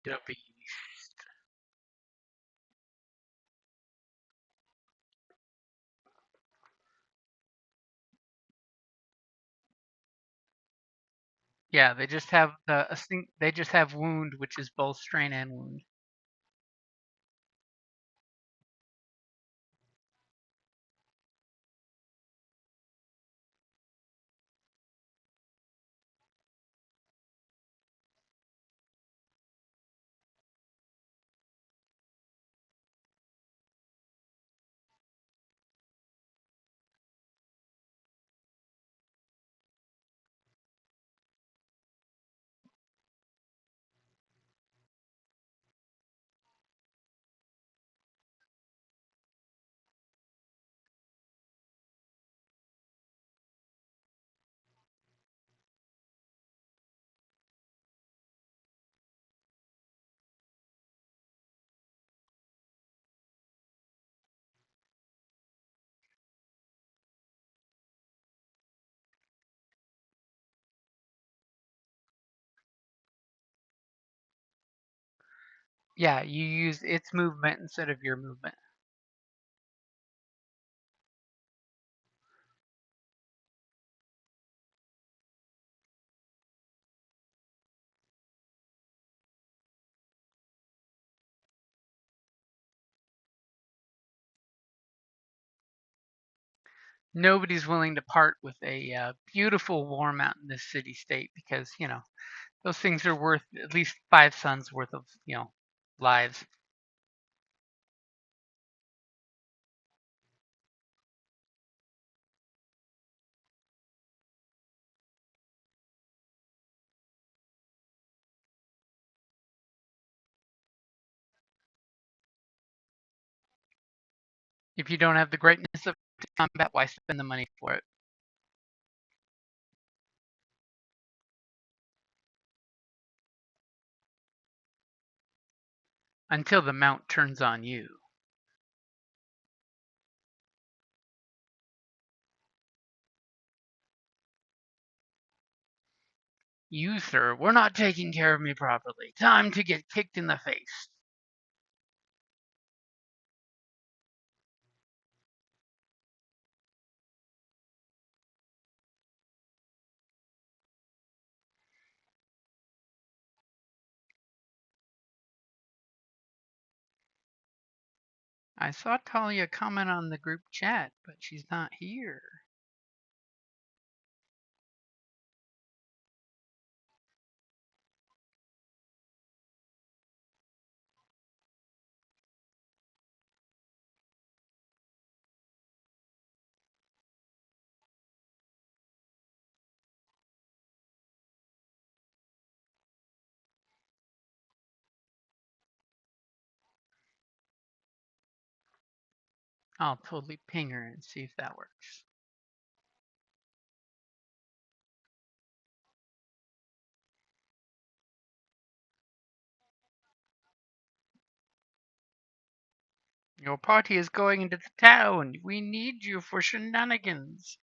The beast. Yeah, they just have they just have wound, which is both strain and wound. Yeah, you use its movement instead of your movement. Nobody's willing to part with a beautiful war mount in this city state because those things are worth at least 5 suns worth of lives. If you don't have the greatness of combat, why spend the money for it? Until the mount turns on you. You, sir, were not taking care of me properly. Time to get kicked in the face. I saw Talia comment on the group chat, but she's not here. I'll totally ping her and see if that works. Your party is going into the town. We need you for shenanigans.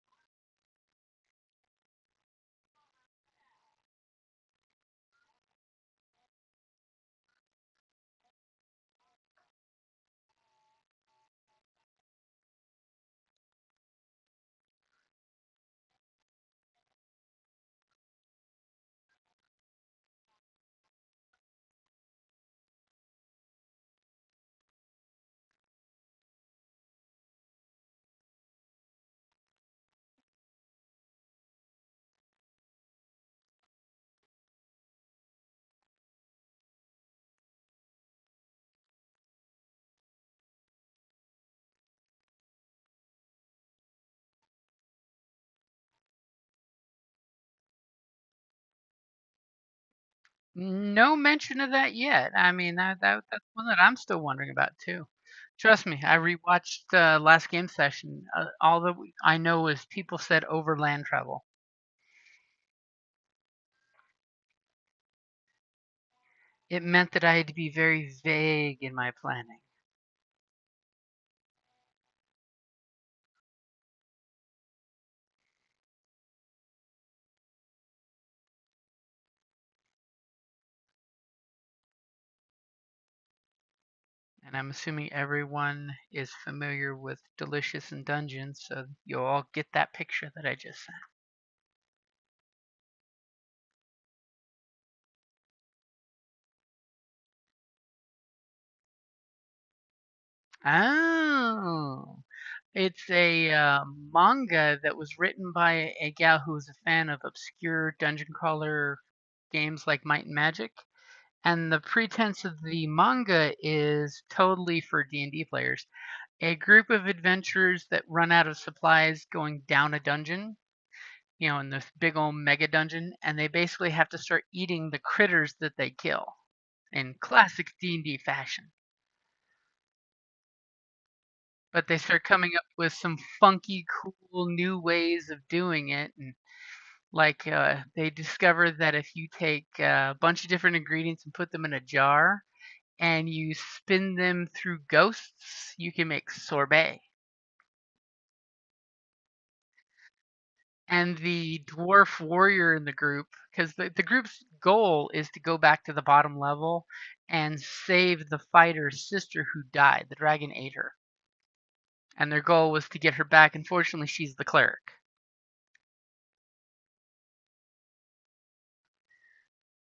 No mention of that yet. I mean, that's one that I'm still wondering about too. Trust me, I rewatched last game session. All that I know is people said overland travel. It meant that I had to be very vague in my planning. I'm assuming everyone is familiar with Delicious and Dungeons, so you'll all get that picture that I just sent. Oh, it's a manga that was written by a gal who was a fan of obscure dungeon crawler games like Might and Magic. And the pretense of the manga is totally for D&D players. A group of adventurers that run out of supplies going down a dungeon, in this big old mega dungeon, and they basically have to start eating the critters that they kill in classic D&D fashion. But they start coming up with some funky, cool new ways of doing it, and they discover that if you take a bunch of different ingredients and put them in a jar and you spin them through ghosts, you can make sorbet. And the dwarf warrior in the group, because the group's goal is to go back to the bottom level and save the fighter's sister who died. The dragon ate her. And their goal was to get her back. Unfortunately, she's the cleric.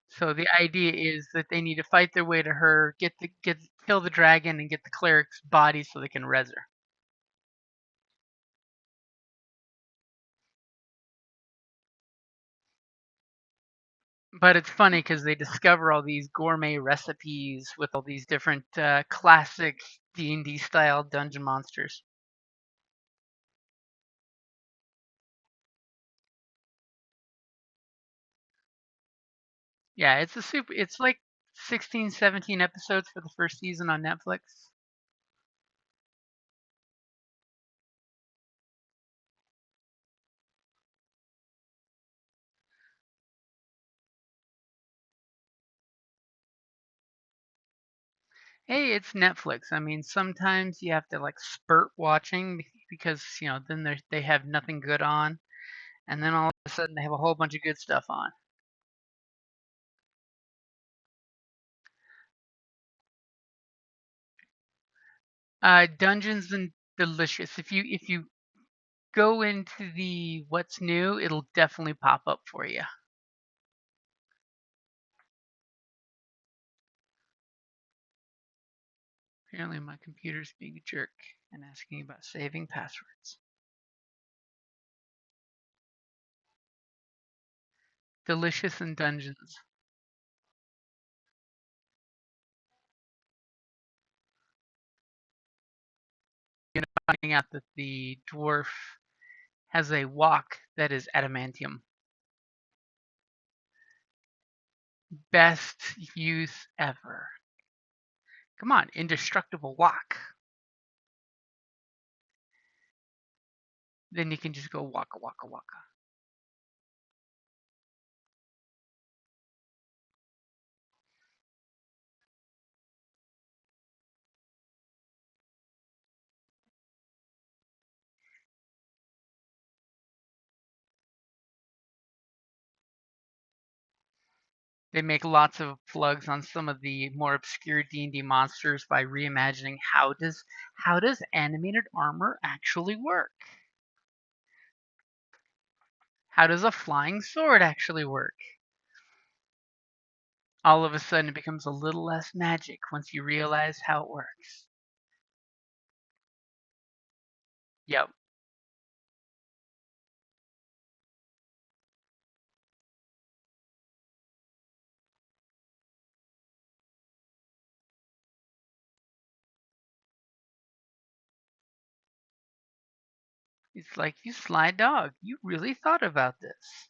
So the idea is that they need to fight their way to her, kill the dragon, and get the cleric's body so they can res her. But it's funny because they discover all these gourmet recipes with all these different classic D&D style dungeon monsters. Yeah, it's like 16, 17 episodes for the first season on Netflix. Hey, it's Netflix. I mean, sometimes you have to like spurt watching because, then they have nothing good on, and then all of a sudden they have a whole bunch of good stuff on. Dungeons and Delicious. If you go into the what's new, it'll definitely pop up for you. Apparently my computer's being a jerk and asking about saving passwords. Delicious and Dungeons. Finding out that the dwarf has a walk that is adamantium. Best use ever. Come on, indestructible walk. Then you can just go waka waka waka. They make lots of plugs on some of the more obscure D&D monsters by reimagining how does animated armor actually work? How does a flying sword actually work? All of a sudden, it becomes a little less magic once you realize how it works. Yep. It's like, you sly dog, you really thought about this.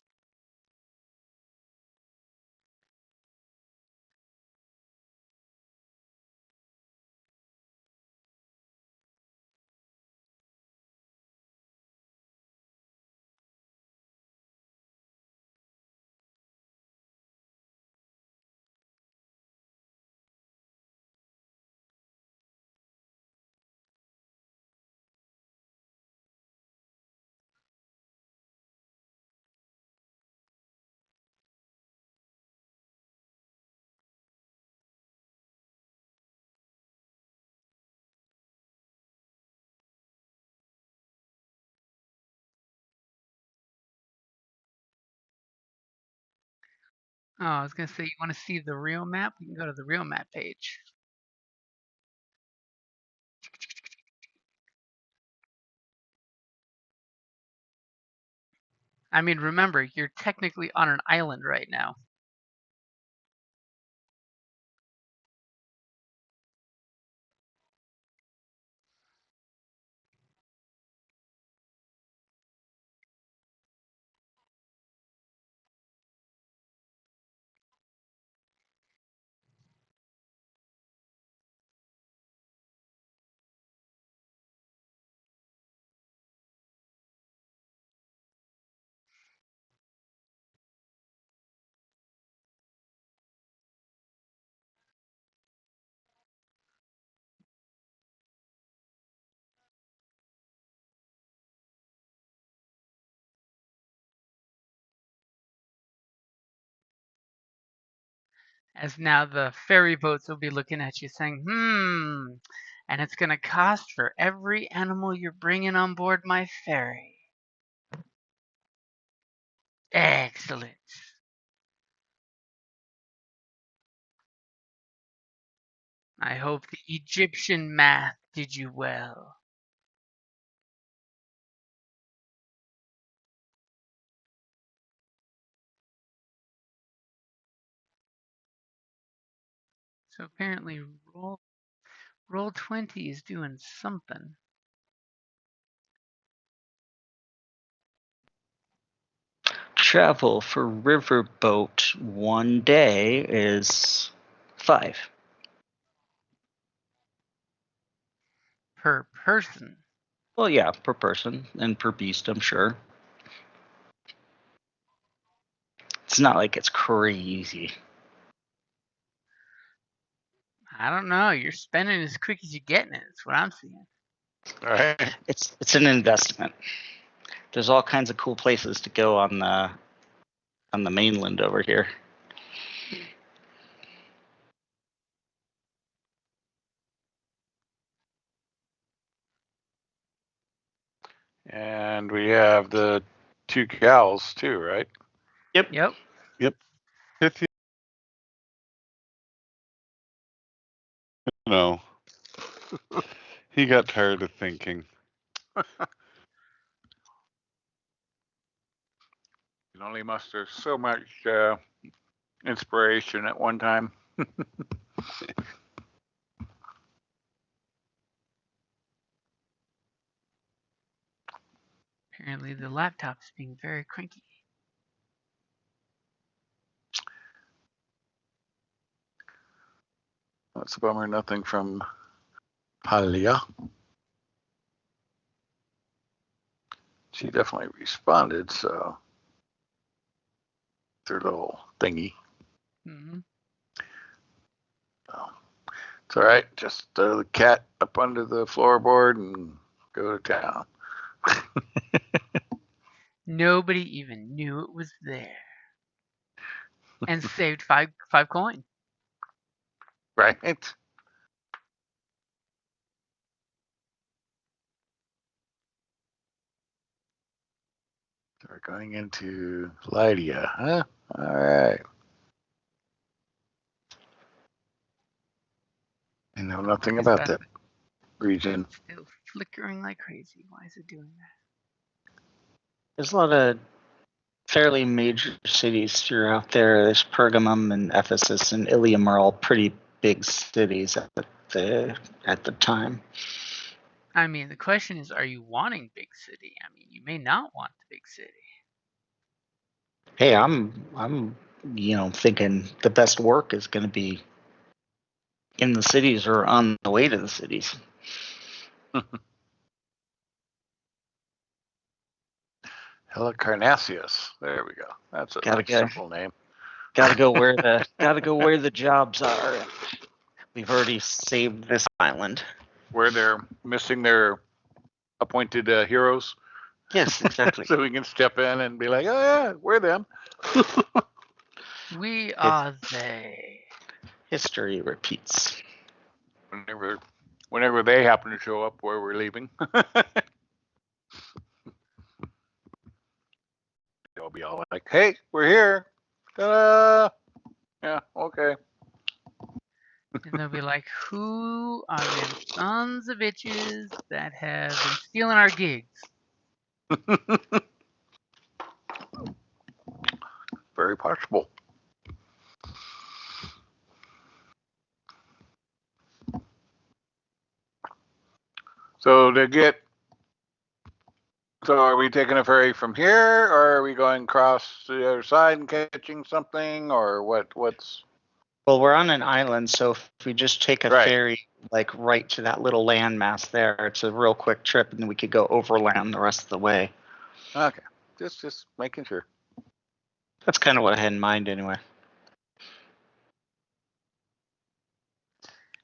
Oh, I was gonna say, you want to see the real map? We can go to the real map page. I mean, remember, you're technically on an island right now. As now the ferry boats will be looking at you saying, and it's gonna cost for every animal you're bringing on board my ferry. Excellent. I hope the Egyptian math did you well. So apparently roll 20 is doing something. Travel for riverboat 1 day is 5. Per person. Well, yeah, per person and per beast, I'm sure. It's not like it's crazy. I don't know. You're spending as quick as you're getting it. That's what I'm seeing. All right. It's an investment. There's all kinds of cool places to go on the mainland over here. And we have the 2 gals too, right? Yep. Yep. No. He got tired of thinking. You can only muster so much inspiration at one time. Apparently the laptop's being very cranky. That's a bummer. Nothing from Palia. She definitely responded, so their little thingy. Mm-hmm. Oh. It's all right. Just throw the cat up under the floorboard and go to town. Nobody even knew it was there. And saved five coin. Right? So we're going into Lydia, huh? All right. I know nothing about that region. It's still flickering like crazy. Why is it doing that? There's a lot of fairly major cities throughout there. There's Pergamum and Ephesus and Ilium are all pretty big cities at the time. I mean, the question is, are you wanting big city? I mean, you may not want the big city. Hey, I'm thinking the best work is going to be in the cities or on the way to the cities. Helicarnassius. There we go. That's a simple name. Gotta go where the jobs are. We've already saved this island. Where they're missing their appointed heroes. Yes, exactly. So we can step in and be like, oh yeah, we're them. We are they. History repeats. Whenever they happen to show up where we're leaving. They'll be all like, hey, we're here. Ta-da! Okay. And they'll be like, who are them sons of bitches that have been stealing our gigs? Very possible. So are we taking a ferry from here, or are we going across to the other side and catching something, or what's? Well, we're on an island, so if we just take a Right. ferry, like right to that little landmass there, it's a real quick trip, and we could go overland the rest of the way. Okay. Just making sure. That's kind of what I had in mind, anyway.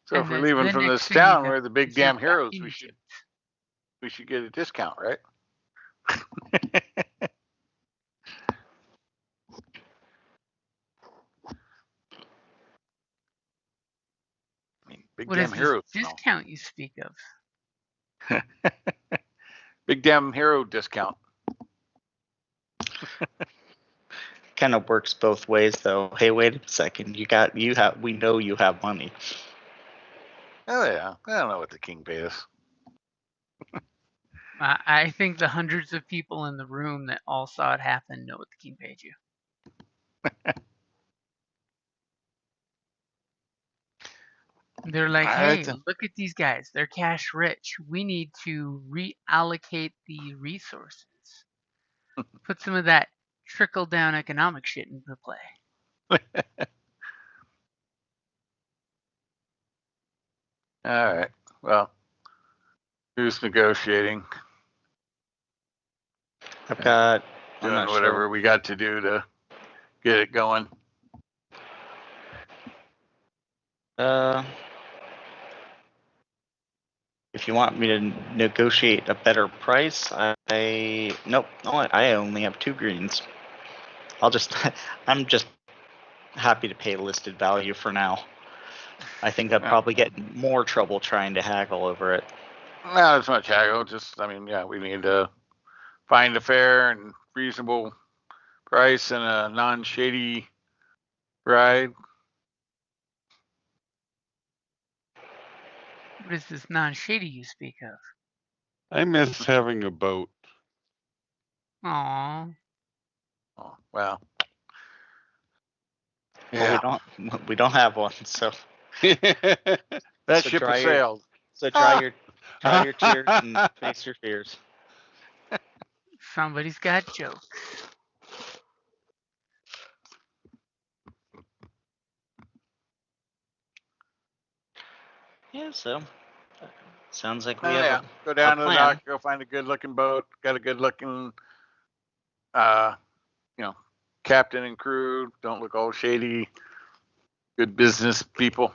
So if And we're then leaving the from next this thing you town, know, we're the big is you're damn back heroes. in We Egypt. should get a discount, right? I mean, big What damn is this heroes. discount you speak of? Big damn hero discount. Kind of works both ways, though. Hey, wait a second. We know you have money. Oh yeah. I don't know what the king paid us. I think the hundreds of people in the room that all saw it happen know what the king paid you. They're like, All right hey, then. look at these guys. They're cash rich. We need to reallocate the resources. Put some of that trickle down economic shit into play. All right. Well, who's negotiating? I'm not Doing sure. whatever we got to do to get it going. If you want me to negotiate a better price, nope. I only have 2 greens. I'm just happy to pay listed value for now. I think I'd probably get more trouble trying to haggle over it. Not as much haggle. We need to find a fair and reasonable price and a non-shady ride. What is this non-shady you speak of? I miss having a boat. Aww. Oh, well. Well, we don't have one, so That so ship has sailed. dry your tears and face your fears. Somebody's got jokes. Yeah, so sounds like we have Go down to the plan. dock, go find a good-looking boat, got a good-looking, captain and crew. Don't look all shady. Good business people.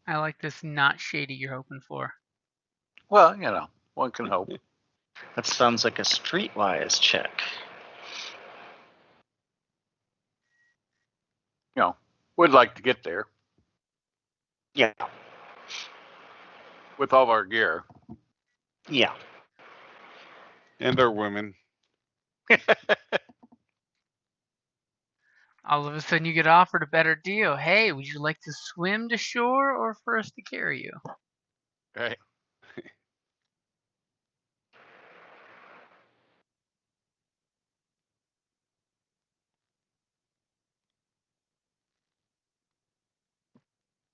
I like this not shady you're hoping for. Well, one can hope. That sounds like a streetwise check. Would like to get there Yeah. with all of our gear. Yeah. And our women. All of a sudden you get offered a better deal. Hey, would you like to swim to shore or for us to carry you? Right.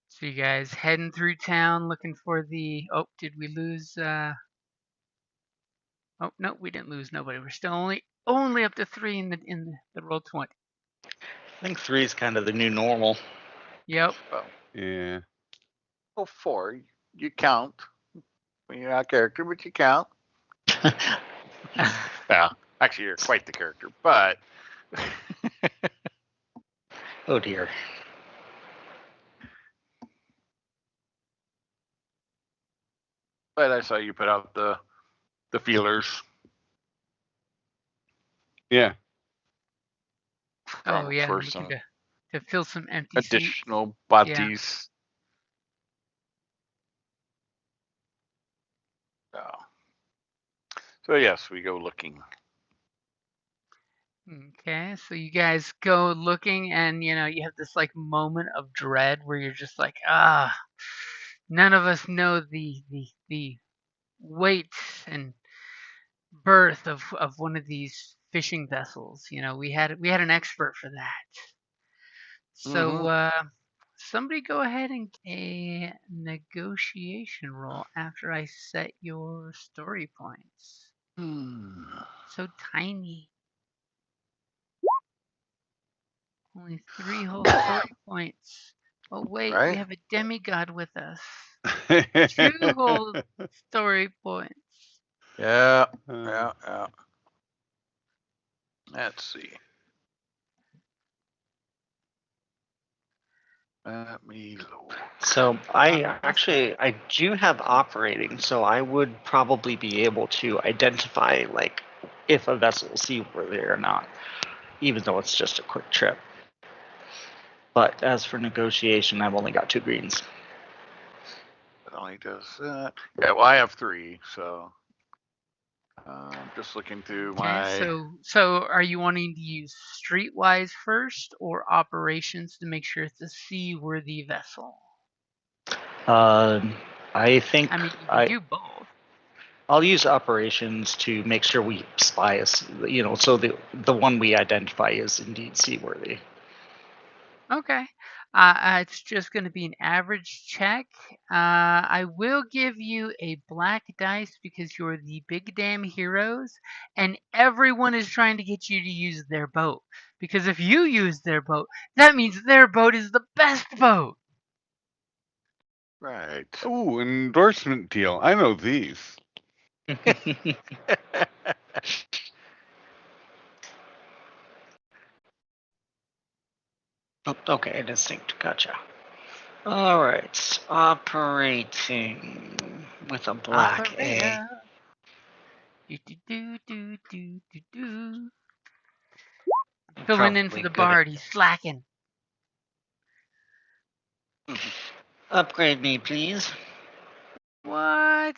So you guys heading through town looking for the... Oh, did we lose... Oh, no, we didn't lose nobody. We're still only up to 3 in the roll 20. I think 3 is kind of the new normal. Yep. Well, Yeah. 4. You count. When you're not a character, but you count. Well, actually, you're quite the character, but. Oh dear. But I saw you put out the feelers. Yeah. Oh yeah, For looking some to fill some empty seats. additional bodies. So yes, we go looking. Okay, so you guys go looking, and you have this like moment of dread where you're just like, none of us know the weight and birth of one of these fishing vessels. We had an expert for that. So somebody go ahead and get a negotiation roll after I set your story points. So tiny. Only 3 whole story points. Oh wait, we Right? have a demigod with us. 2 whole story points. Yeah. Yeah. Let's see. Let me load. So I do have operating, so I would probably be able to identify like if a vessel is seaworthy or not, even though it's just a quick trip. But as for negotiation, I've only got 2 greens. It only does that. Yeah, well, I have 3, so I'm just looking through Okay, my. so are you wanting to use streetwise first or operations to make sure it's a seaworthy vessel? I think I mean, you can do both. I'll use operations to make sure we spy us, so the one we identify is indeed seaworthy. Okay. It's just going to be an average check. I will give you a black dice because you're the big damn heroes, and everyone is trying to get you to use their boat. Because if you use their boat, that means their boat is the best boat. Right. Ooh, an endorsement deal. I know these. Oh, okay, distinct. Gotcha. All right, operating with a black A. Operator. Do, do, do, do, do, do, do. Filling in for Probably the good bard, he's slacking. Upgrade me, please. What?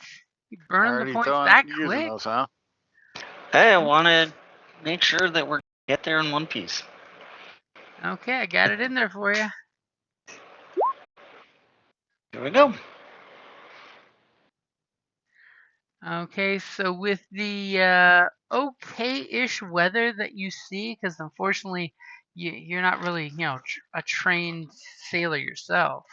You burning the Already points that using quick? those, huh? Hey, I want to make sure that we're get there in one piece. Okay, I got it in there for you. Here we go. Okay, so with the okay-ish weather that you see, because unfortunately you're not really, a trained sailor yourself.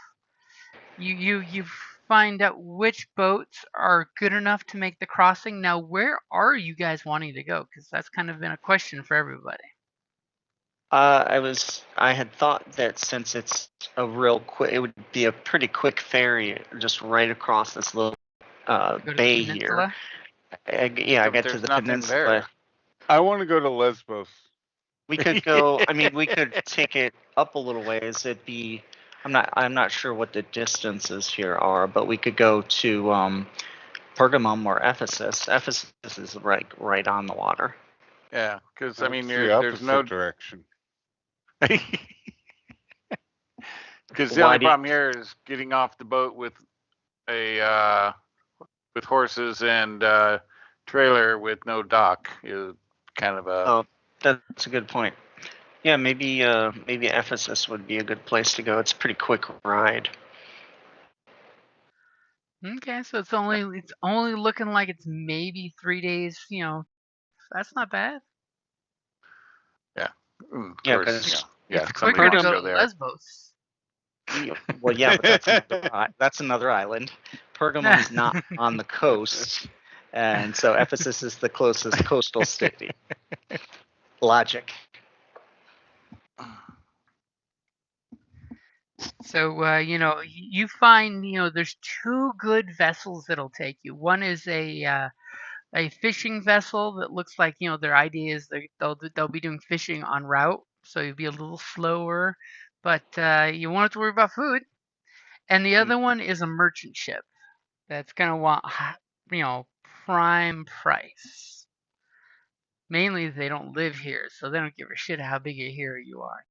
You find out which boats are good enough to make the crossing. Now, where are you guys wanting to go? Because that's kind of been a question for everybody. I had thought that since it's a real quick, it would be a pretty quick ferry just right across this little To go to the bay here. peninsula. I But get to there's the nothing peninsula. there. I want to go to Lesbos. We could go. I mean, we could take it up a little ways. It'd be. I'm not sure what the distances here are, but we could go to Pergamum or Ephesus. Ephesus is right on the water. Yeah, because I mean, That's the there's no. opposite direction. Because the Why only do you- problem here is getting off the boat with a with horses and trailer with no dock is kind of a. Oh, that's a good point. Yeah, maybe Ephesus would be a good place to go. It's a pretty quick ride. Okay, so it's only looking like it's maybe 3 days. That's not bad. Of Yeah, course, because It's somebody quicker to wants go to to go there. Lesbos. well, yeah, but that's another island. Pergamum's not on the coast, and so Ephesus is the closest coastal city. Logic. So you find there's 2 good vessels that'll take you. One is a fishing vessel that looks like their idea is they'll be doing fishing en route, so you'll be a little slower, but you won't have to worry about food. And the other one is a merchant ship that's gonna want prime price. Mainly they don't live here, so they don't give a shit how big a hero you are.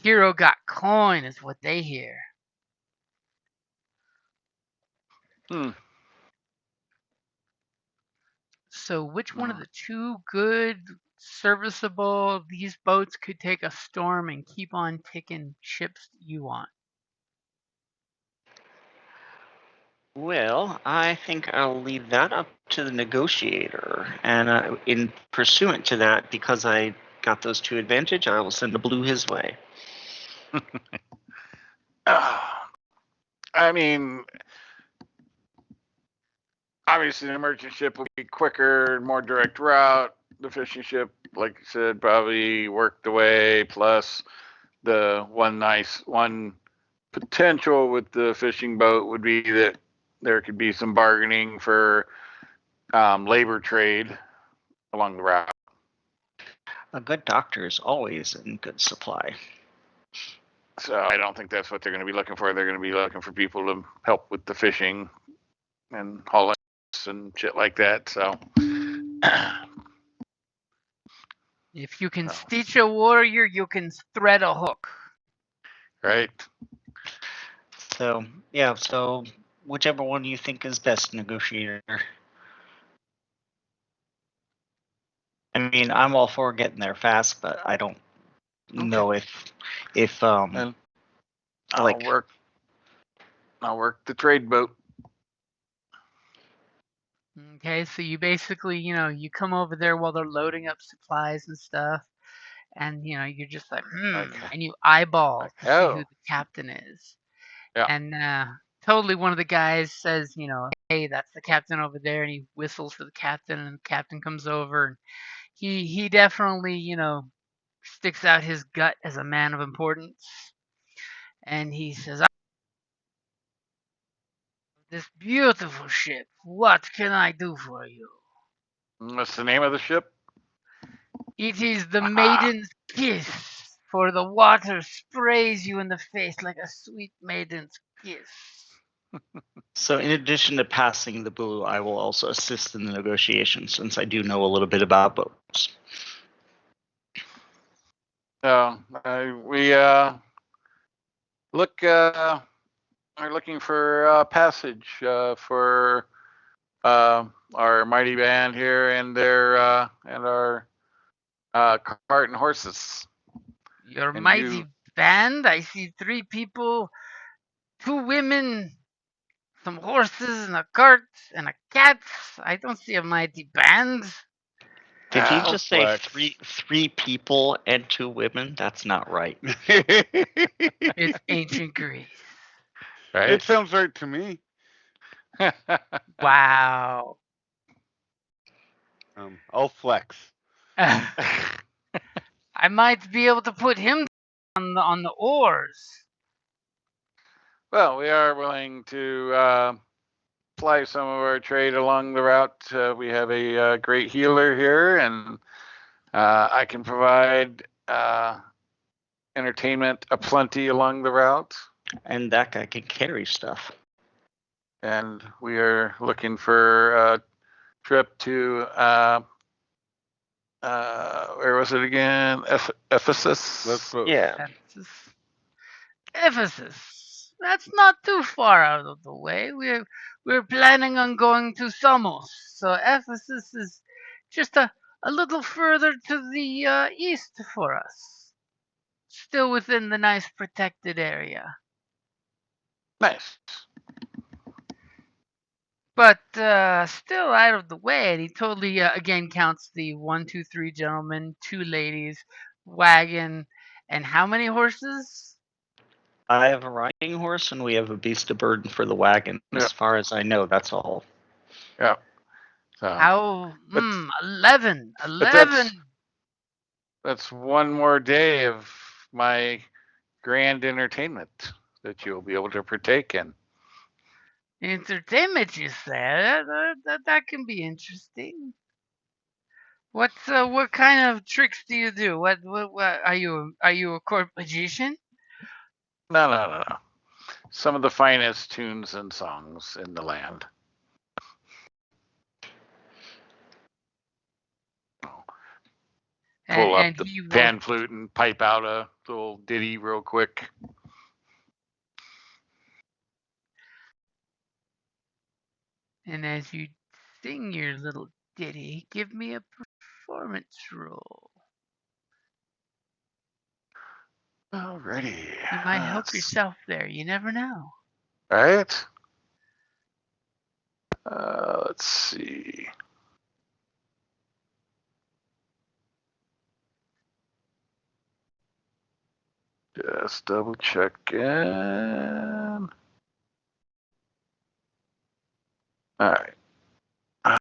Hero got coin is what they hear. So which one of the two good, serviceable, these boats could take a storm and keep on ticking ships you want? Well, I think I'll leave that up to the negotiator. And in pursuant to that, because I got those two advantage, I will send a blue his way. I mean, obviously the merchant ship will be quicker, more direct route. The fishing ship, like you said, probably worked away. Plus, the one potential with the fishing boat would be that there could be some bargaining for labor trade along the route. A good doctor is always in good supply. So I don't think that's what they're going to be looking for. They're going to be looking for people to help with the fishing and hauling and shit like that. So If you can stitch a warrior, you can thread a hook. right. So, yeah, so whichever one you think is best, negotiator. I mean, I'm all for getting there fast, but I don't know if And I'll work the trade boat. Okay, so you basically, you come over there while they're loading up supplies and stuff, and you're just like, Okay. and you eyeball to see who Oh. the captain is. Yeah. And totally one of the guys says, hey, that's the captain over there, and he whistles for the captain, and the captain comes over, and he definitely, sticks out his gut as a man of importance, and he says, this beautiful ship, what can I do for you? What's the name of the ship? It is the maiden's kiss, for the water sprays you in the face like a sweet maiden's kiss. So, in addition to passing the blue, I will also assist in the negotiations since I do know a little bit about boats. We are looking for passage for our mighty band here and our cart and horses. Your And mighty band, I see 3 people, 2 women, some horses and a cart and a cat. I don't see a mighty band. Did he just say flex. three people and 2 women? That's not right. It's ancient Greece. Right? It sounds right to me. Wow. I'll flex. I might be able to put him on the oars. Well, we are willing to ply some of our trade along the route. We have a great healer here, and I can provide entertainment aplenty along the route. And that guy can carry stuff. And we are looking for a trip to where was it again? Ephesus. Yeah. Ephesus. That's not too far out of the way. We're planning on going to Samos, so Ephesus is just a little further to the east for us. Still within the nice protected area. Nice. But still out of the way, and he totally again counts the 1, 2, 3 gentlemen, 2 ladies, wagon, and how many horses? I have a riding horse, and we have a beast of burden for the wagon. Yeah. As far as I know, that's all. Yeah. So How? 11. That's one more day of my grand entertainment that you'll be able to partake in. Entertainment, you say? That can be interesting. What kind of tricks do you do? What are you a court magician? No. Some of the finest tunes and songs in the land. Pull up the pan flute and pipe out a little ditty real quick. And as you sing your little Diddy, give me a performance roll. Alrighty. You might help yourself there. You never know. Right. Let's see. Just double check in. All right. All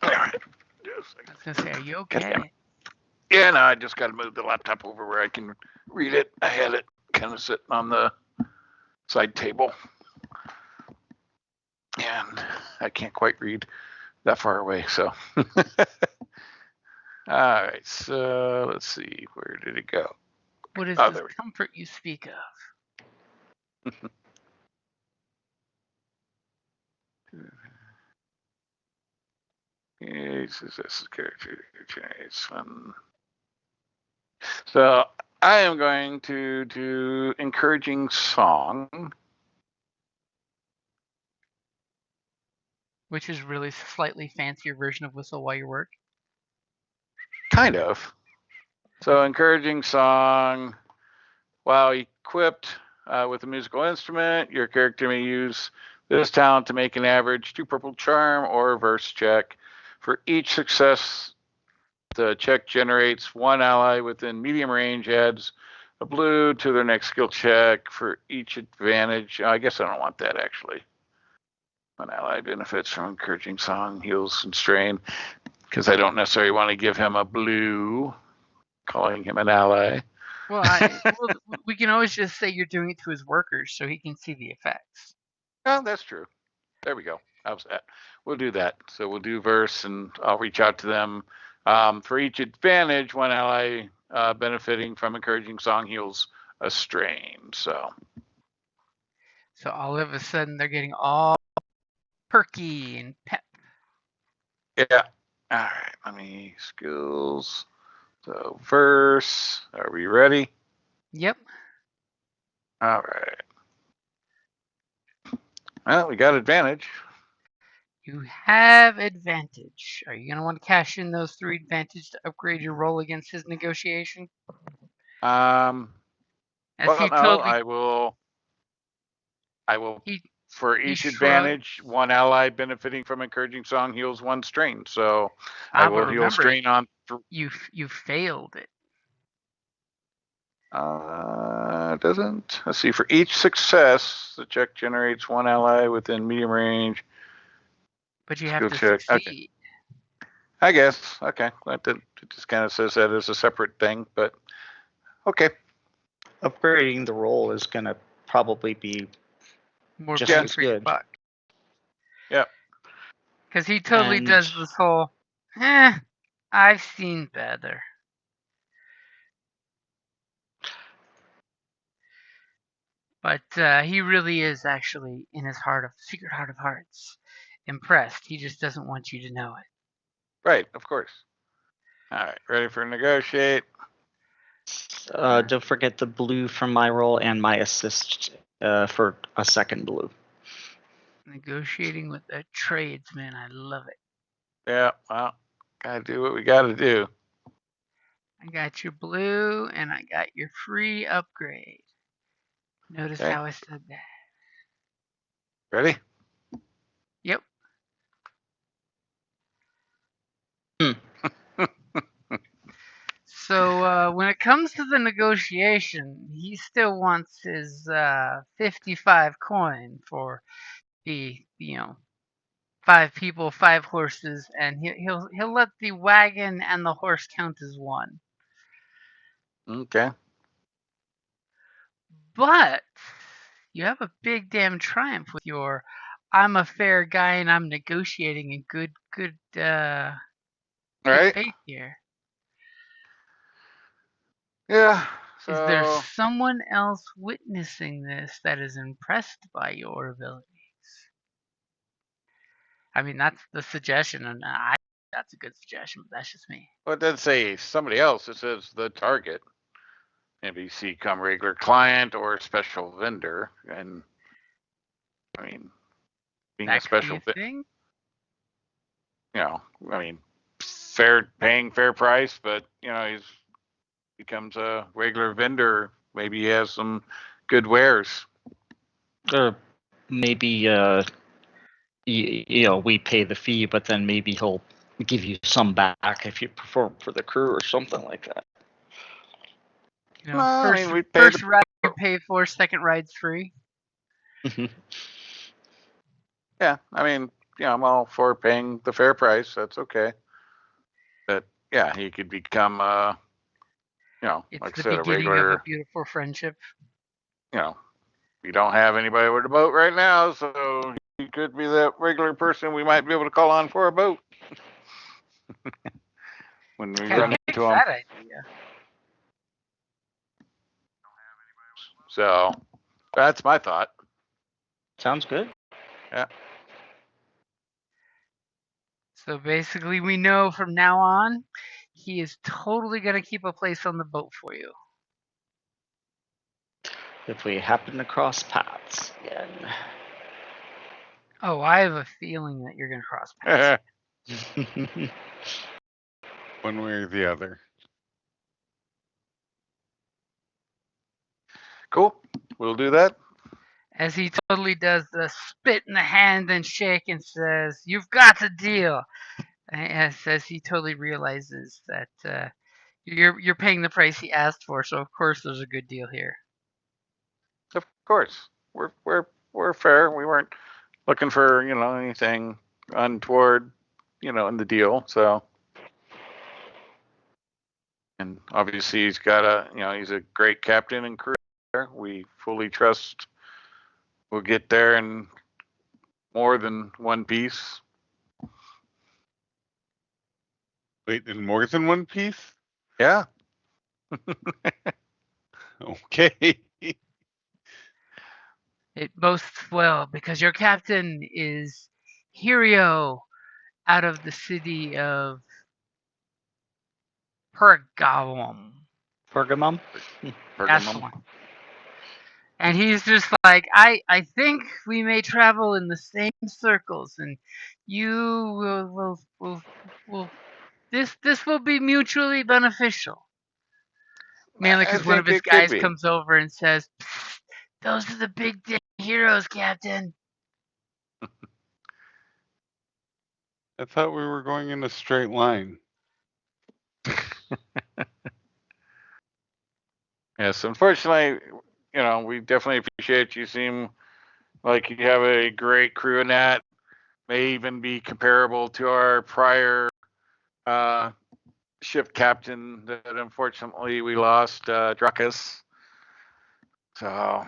right. Just a I was gonna say, are you okay? Yeah, no, I just got to move the laptop over where I can read it. I had it kind of sitting on the side table. And I can't quite read that far away, so. All right, so let's see. Where did it go? What is Oh, this there we comfort you speak of? go. This is character change. So I am going to do encouraging song. Which is really slightly fancier version of whistle while you work. Kind of. So encouraging song. While equipped with a musical instrument, your character may use this talent to make an average 2 purple charm or verse check. For each success, the check generates 1 ally within medium range, adds a blue to their next skill check. For each advantage, I guess I don't want that actually. 1 ally benefits from encouraging song, heals, and strain, because I don't necessarily want to give him a blue, calling him an ally. Well, we can always just say you're doing it to his workers so he can see the effects. Oh, that's true. There we go. How's that? We'll do that. So we'll do verse, and I'll reach out to them. For each advantage, 1 ally benefiting from encouraging song heals a strain. So all of a sudden they're getting all perky and pep. yeah. All right. Let me skills. So verse. Are we ready? Yep. All right. Well, we got advantage. You have advantage. Are you going to want to cash in those 3 advantage to upgrade your roll against his negotiation? As Well, he no, totally I will. For he each shrugged. advantage, 1 ally benefiting from encouraging song heals 1 strain. So I will but heal remember, strain on. you failed it. Doesn't. Let's see. For each success, the check generates 1 ally within medium range. But you have to Check. succeed. Okay. I guess. Okay. It just kind of says that as a separate thing, but okay. Upgrading the roll is going to probably be More just bang as for your good. buck. Yeah. Because he totally And does this whole, I've seen better. But he really is actually, in his secret heart of hearts, impressed. He just doesn't want you to know it. Right. Of course. All right. Ready for negotiate? don't forget the blue from my roll and my assist for a second blue. Negotiating with a tradesman. I love it. Yeah. Well, gotta do what we gotta do. I got your blue and I got your free upgrade. Notice Okay. how I said that. Ready? Yep. So when it comes to the negotiation, he still wants his 55 coin for the 5 people, 5 horses, and he'll let the wagon and the horse count as 1. Okay. But you have a big damn triumph with your I'm a fair guy and I'm negotiating in good All right. faith here. Yeah. Is there So someone else witnessing this that is impressed by your abilities? I mean, that's the suggestion, and that's a good suggestion, but that's just me. well, it doesn't say somebody else. It says the target. NBC come regular client or special vendor, and I mean, being a That could be special a thing. I mean, paying fair price, but he's becomes a regular vendor. Maybe he has some good wares. Or maybe we pay the fee, but then maybe he'll give you some back if you perform for the crew or something like that. No, I mean, we pay first ride you pay for, second ride's free. Yeah, I mean, I'm all for paying the fair price. That's okay. But yeah, he could become, It's like I the said, a beginning of a regular. beautiful friendship. We don't have anybody with a boat right now, so he could be that regular person we might be able to call on for a boat when we run into him. That idea. So that's my thought. Sounds good. Yeah. So basically, we know from now on, he is totally going to keep a place on the boat for you. If we happen to cross paths again. Oh, I have a feeling that you're going to cross paths. One way or the other. Cool. We'll do that. As he totally does the spit in the hand and shake and says, "You've got a deal." As he totally realizes that you're paying the price he asked for, so of course there's a good deal here. Of course, we're fair. We weren't looking for anything untoward, in the deal. So, and obviously he's got he's a great captain and crew. We fully trust we'll get there in more than one piece. Wait, in more than one piece? Yeah. Okay. It boasts well because your captain is Hirio out of the city of Pergamum. Pergamum? That's the one. And he's just like, I think we may travel in the same circles, and you will this will be mutually beneficial. Mainly because one of his guys comes over and says, "Those are the big dick heroes, Captain." I thought we were going in a straight line. Yes, unfortunately, we definitely appreciate you. Seem like you have a great crew, and that may even be comparable to our prior ship captain that unfortunately we lost, Druckus. So,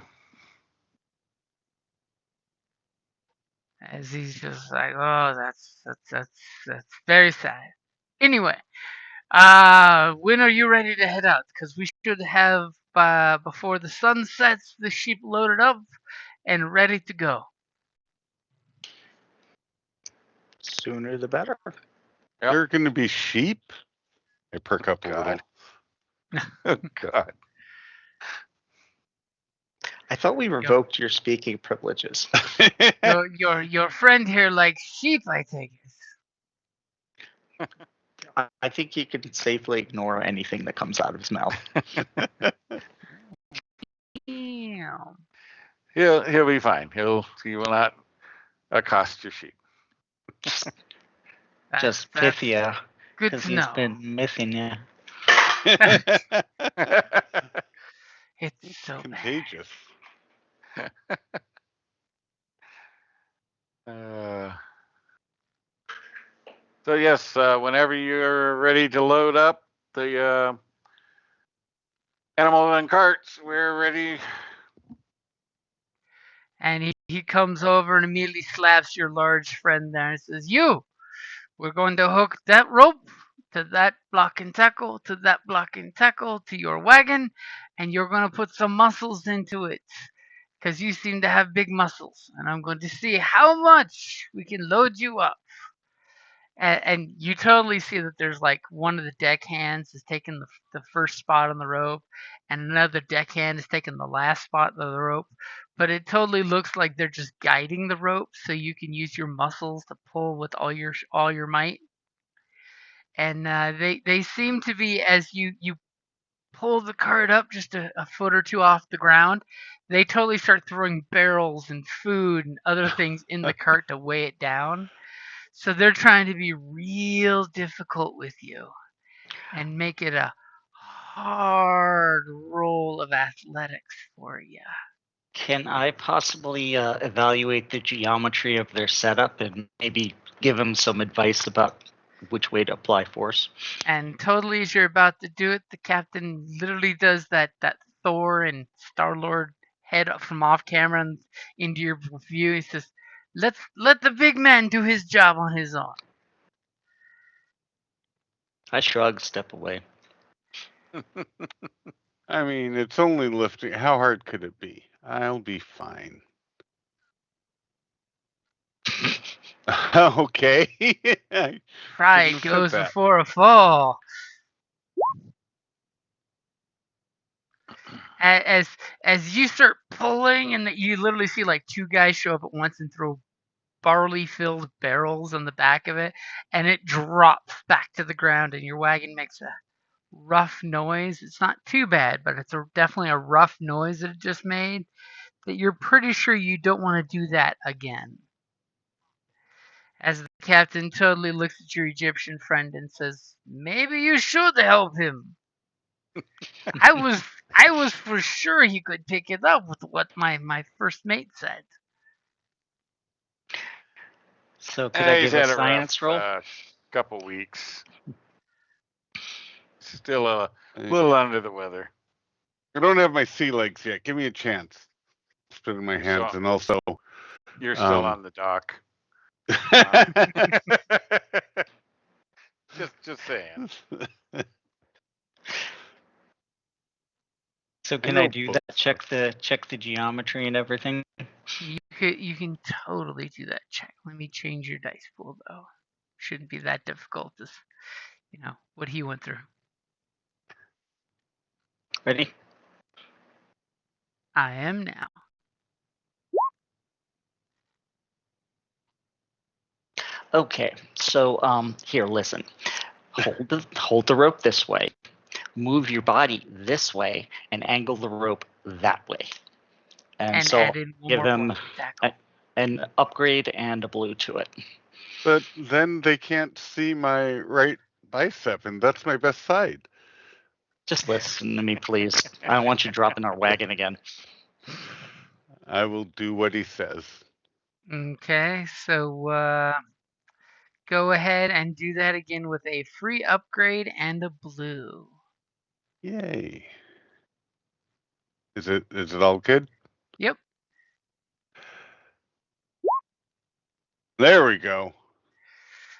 As he's just like, "Oh, that's very sad." Anyway, when are you ready to head out? Because we should have before the sun sets the sheep loaded up and ready to go. Sooner the better. Yep. There are going to be sheep? I perk up a little. Oh, God. I thought we revoked your speaking privileges. Your friend here likes sheep, I take it. I think he can safely ignore anything that comes out of his mouth. Damn. He'll be fine. He will not accost your sheep. Just Pythia, good because to he's know. been missing you. It's so contagious. So yes, whenever you're ready to load up the animal and carts, we're ready. And he comes over and immediately slaps your large friend there and says, we're going to hook that rope to that block and tackle, to that block and tackle, to your wagon, and you're going to put some muscles into it. Because you seem to have big muscles, and I'm going to see how much we can load you up. And you totally see that there's like one of the deckhands is taking the first spot on the rope, and another deckhand is taking the last spot of the rope. But it totally looks like they're just guiding the rope, so you can use your muscles to pull with all your might. And they seem to be, as you pull the cart up just a foot or two off the ground, they totally start throwing barrels and food and other things in the cart to weigh it down. So they're trying to be real difficult with you and make it a hard roll of athletics for you. Can I possibly evaluate the geometry of their setup and maybe give them some advice about which way to apply force? And totally, as you're about to do it, the captain literally does that Thor and Star Lord head up from off camera and into your view. He says, let the big man do his job on his own." I shrug, step away. I mean, it's only lifting. How hard could it be? I'll be fine. Okay. I Pride shouldn't have goes said that. before a fall. As as you start pulling, and you literally see like two guys show up at once and throw barley filled barrels on the back of it, and it drops back to the ground, and your wagon makes a rough noise. It's not too bad, but it's definitely a rough noise that it just made, that you're pretty sure you don't want to do that again. As the captain totally looks at your Egyptian friend and says, "Maybe you should help him. I was I was for sure he could pick it up with what my first mate said." So could I He's give a had a science roll? rough couple weeks. Still a I little under the weather. don't have my sea legs yet. Give me a chance. Spinning my You're hands still- and also. You're still Um, on the dock. Just saying. So can know I do that? Check the geometry and everything. You can totally do that check. Let me change your dice pool though. Shouldn't be that difficult as what he went through. Ready? I am now. Okay. So here, listen. Hold the rope this way. Move your body this way and angle the rope that way. And so add in one give more them point to tackle. an upgrade and a blue to it. But then they can't see my right bicep, and that's my best side. Just listen to me, please. I don't want you dropping our wagon again. I will do what he says. Okay, so go ahead and do that again with a free upgrade and a blue. Yay. Is it all good? Yep. There we go.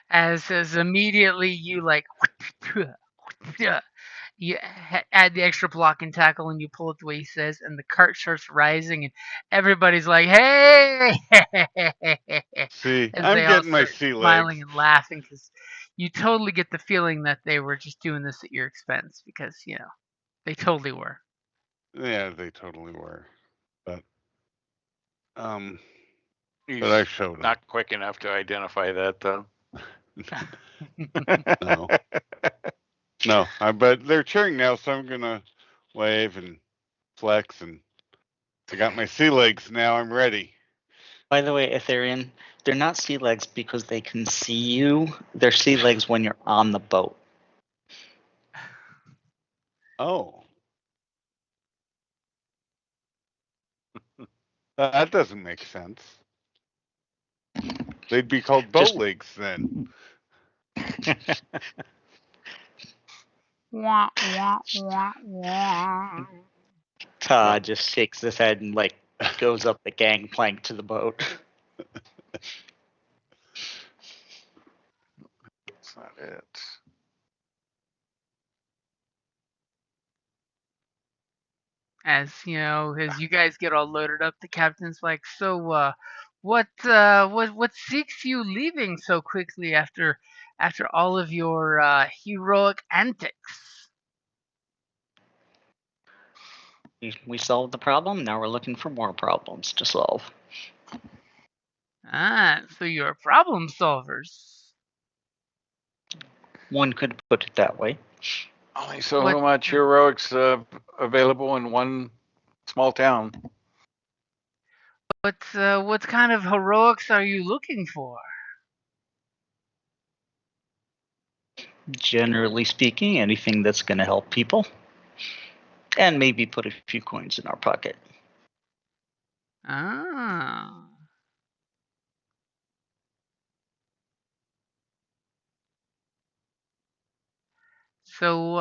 As immediately you like you add the extra block and tackle, and you pull it the way he says, and the cart starts rising, and everybody's like, "Hey!" See, as I'm they all getting my start sea smiling legs. and laughing, because you totally get the feeling that they were just doing this at your expense, because they totally were. Yeah, they totally were. But He's but I showed them. not quick enough to identify that, though. No. No, but they're cheering now, so I'm gonna wave and flex, and I got my sea legs now. I'm ready. By the way, if they're not sea legs because they can see you. They're sea legs when you're on the boat. Oh, that doesn't make sense. They'd be called boat Just- legs then. Wah, wah, wah, wah. Todd just shakes his head and goes up the gangplank to the boat. That's not it. As you guys get all loaded up, the captain's like, "So, what seeks you leaving so quickly after after all of your heroic antics? We solved the problem. Now we're looking for more problems to solve. Ah, so you're problem solvers. One could put it that way. Only so What- much heroics available in one small town. What kind of heroics are you looking for? Generally speaking, anything that's going to help people. And maybe put a few coins in our pocket. Ah. So,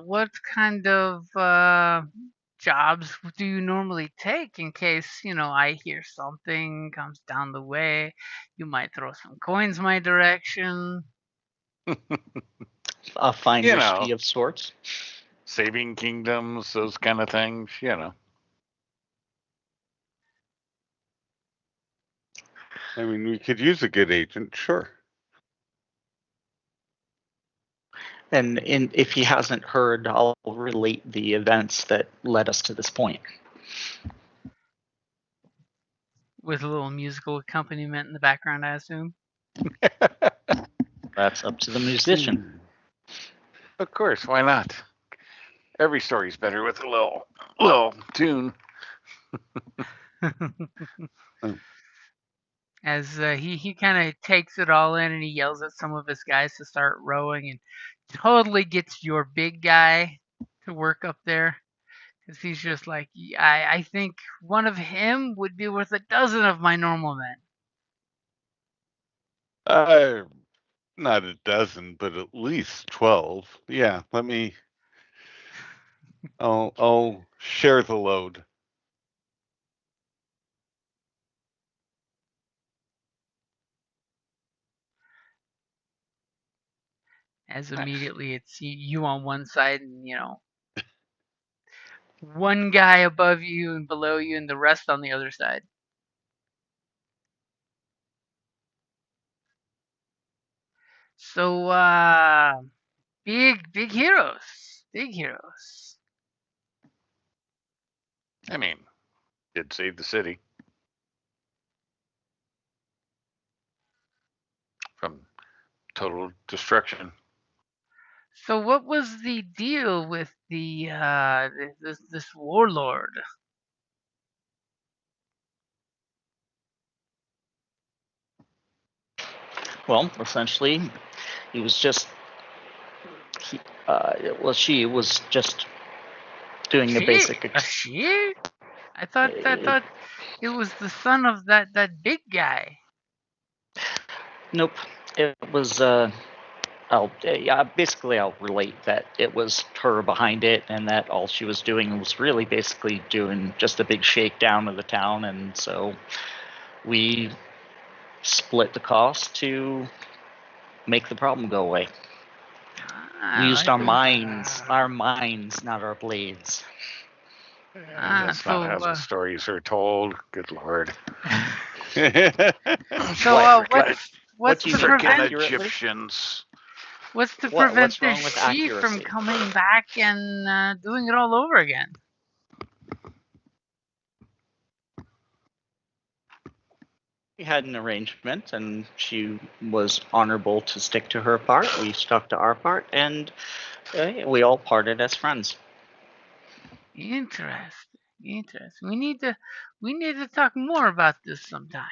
what kind of jobs do you normally take in case, I hear something comes down the way? You might throw some coins my direction. A finder's You know. fee of sorts. Saving kingdoms, those kind of things, I mean, we could use a good agent, sure. And if he hasn't heard, I'll relate the events that led us to this point. With a little musical accompaniment in the background, I assume. That's up to the musician. Of course, why not? Every story's better with a little tune. As he kind of takes it all in and he yells at some of his guys to start rowing and totally gets your big guy to work up there. Because he's just like, I think one of him would be worth a dozen of my normal men. Not a dozen, but at least 12. Yeah, I'll share the load. As immediately it's you on one side and, one guy above you and below you and the rest on the other side. So, big heroes. Big heroes. I mean, did save the city from total destruction. So what was the deal with the this warlord? Well, essentially, he was just. She was just doing a basic. She? I thought it was the son of that big guy. Nope. It was. Basically, I'll relate that it was her behind it, and that all she was doing was really basically doing just a big shakedown of the town, and so we split the cost to make the problem go away. We used our minds, not our blades. That's not how the stories are told. Good lord. So what's do you to think, prevent Egyptians? What's to prevent wrong this with she from accuracy? coming back and doing it all over again? We had an arrangement, and she was honorable to stick to her part. We stuck to our part, and we all parted as friends. Interesting. We need to talk more about this sometime.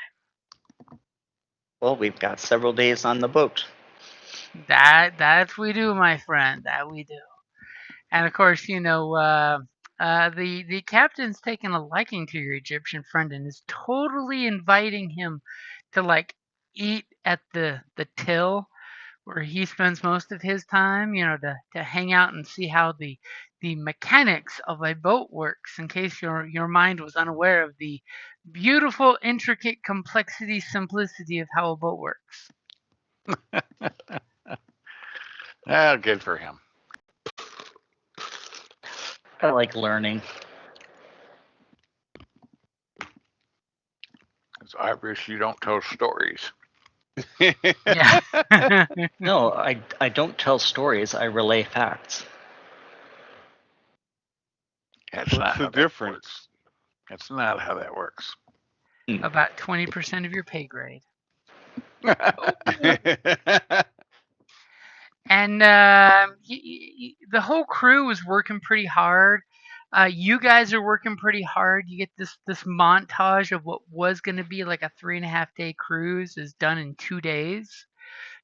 Well, we've got several days on the boat. That we do, my friend. That we do. And of course, the captain's taken a liking to your Egyptian friend and is totally inviting him to like eat at the till where he spends most of his time, to hang out and see how the mechanics of a boat works, in case your mind was unaware of the beautiful, intricate complexity, simplicity of how a boat works. Good for him. I like learning. It's Irish, you don't tell stories. Yeah. No, I don't tell stories. I relay facts. That's What's not the how that difference? works. That's not how that works. About 20% of your pay grade. And the whole crew was working pretty hard. You guys are working pretty hard. You get this montage of what was going to be like a 3.5 day cruise is done in 2 days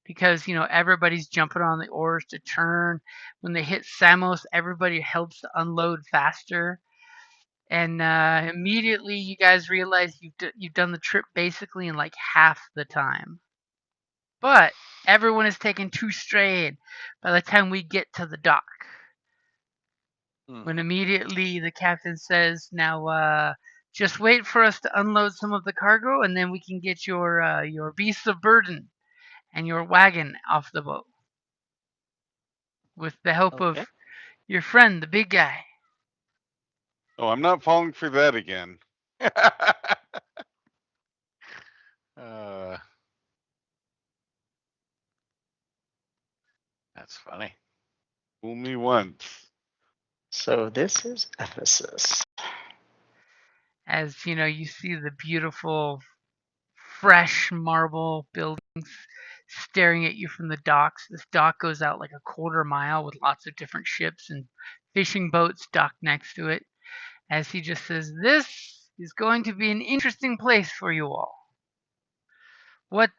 because everybody's jumping on the oars to turn. When they hit Samos, everybody helps to unload faster. And immediately you guys realize you've done the trip basically in like half the time. But everyone is taking too strain by the time we get to the dock. When immediately the captain says, "Now, just wait for us to unload some of the cargo, and then we can get your beasts of burden and your wagon off the boat with the help Okay. of your friend, the big guy." Oh, I'm not falling for that again. That's funny. Fool me once. So this is Ephesus. As you see the beautiful, fresh marble buildings staring at you from the docks. This dock goes out like a quarter mile with lots of different ships and fishing boats docked next to it. As he just says, "This is going to be an interesting place for you all. What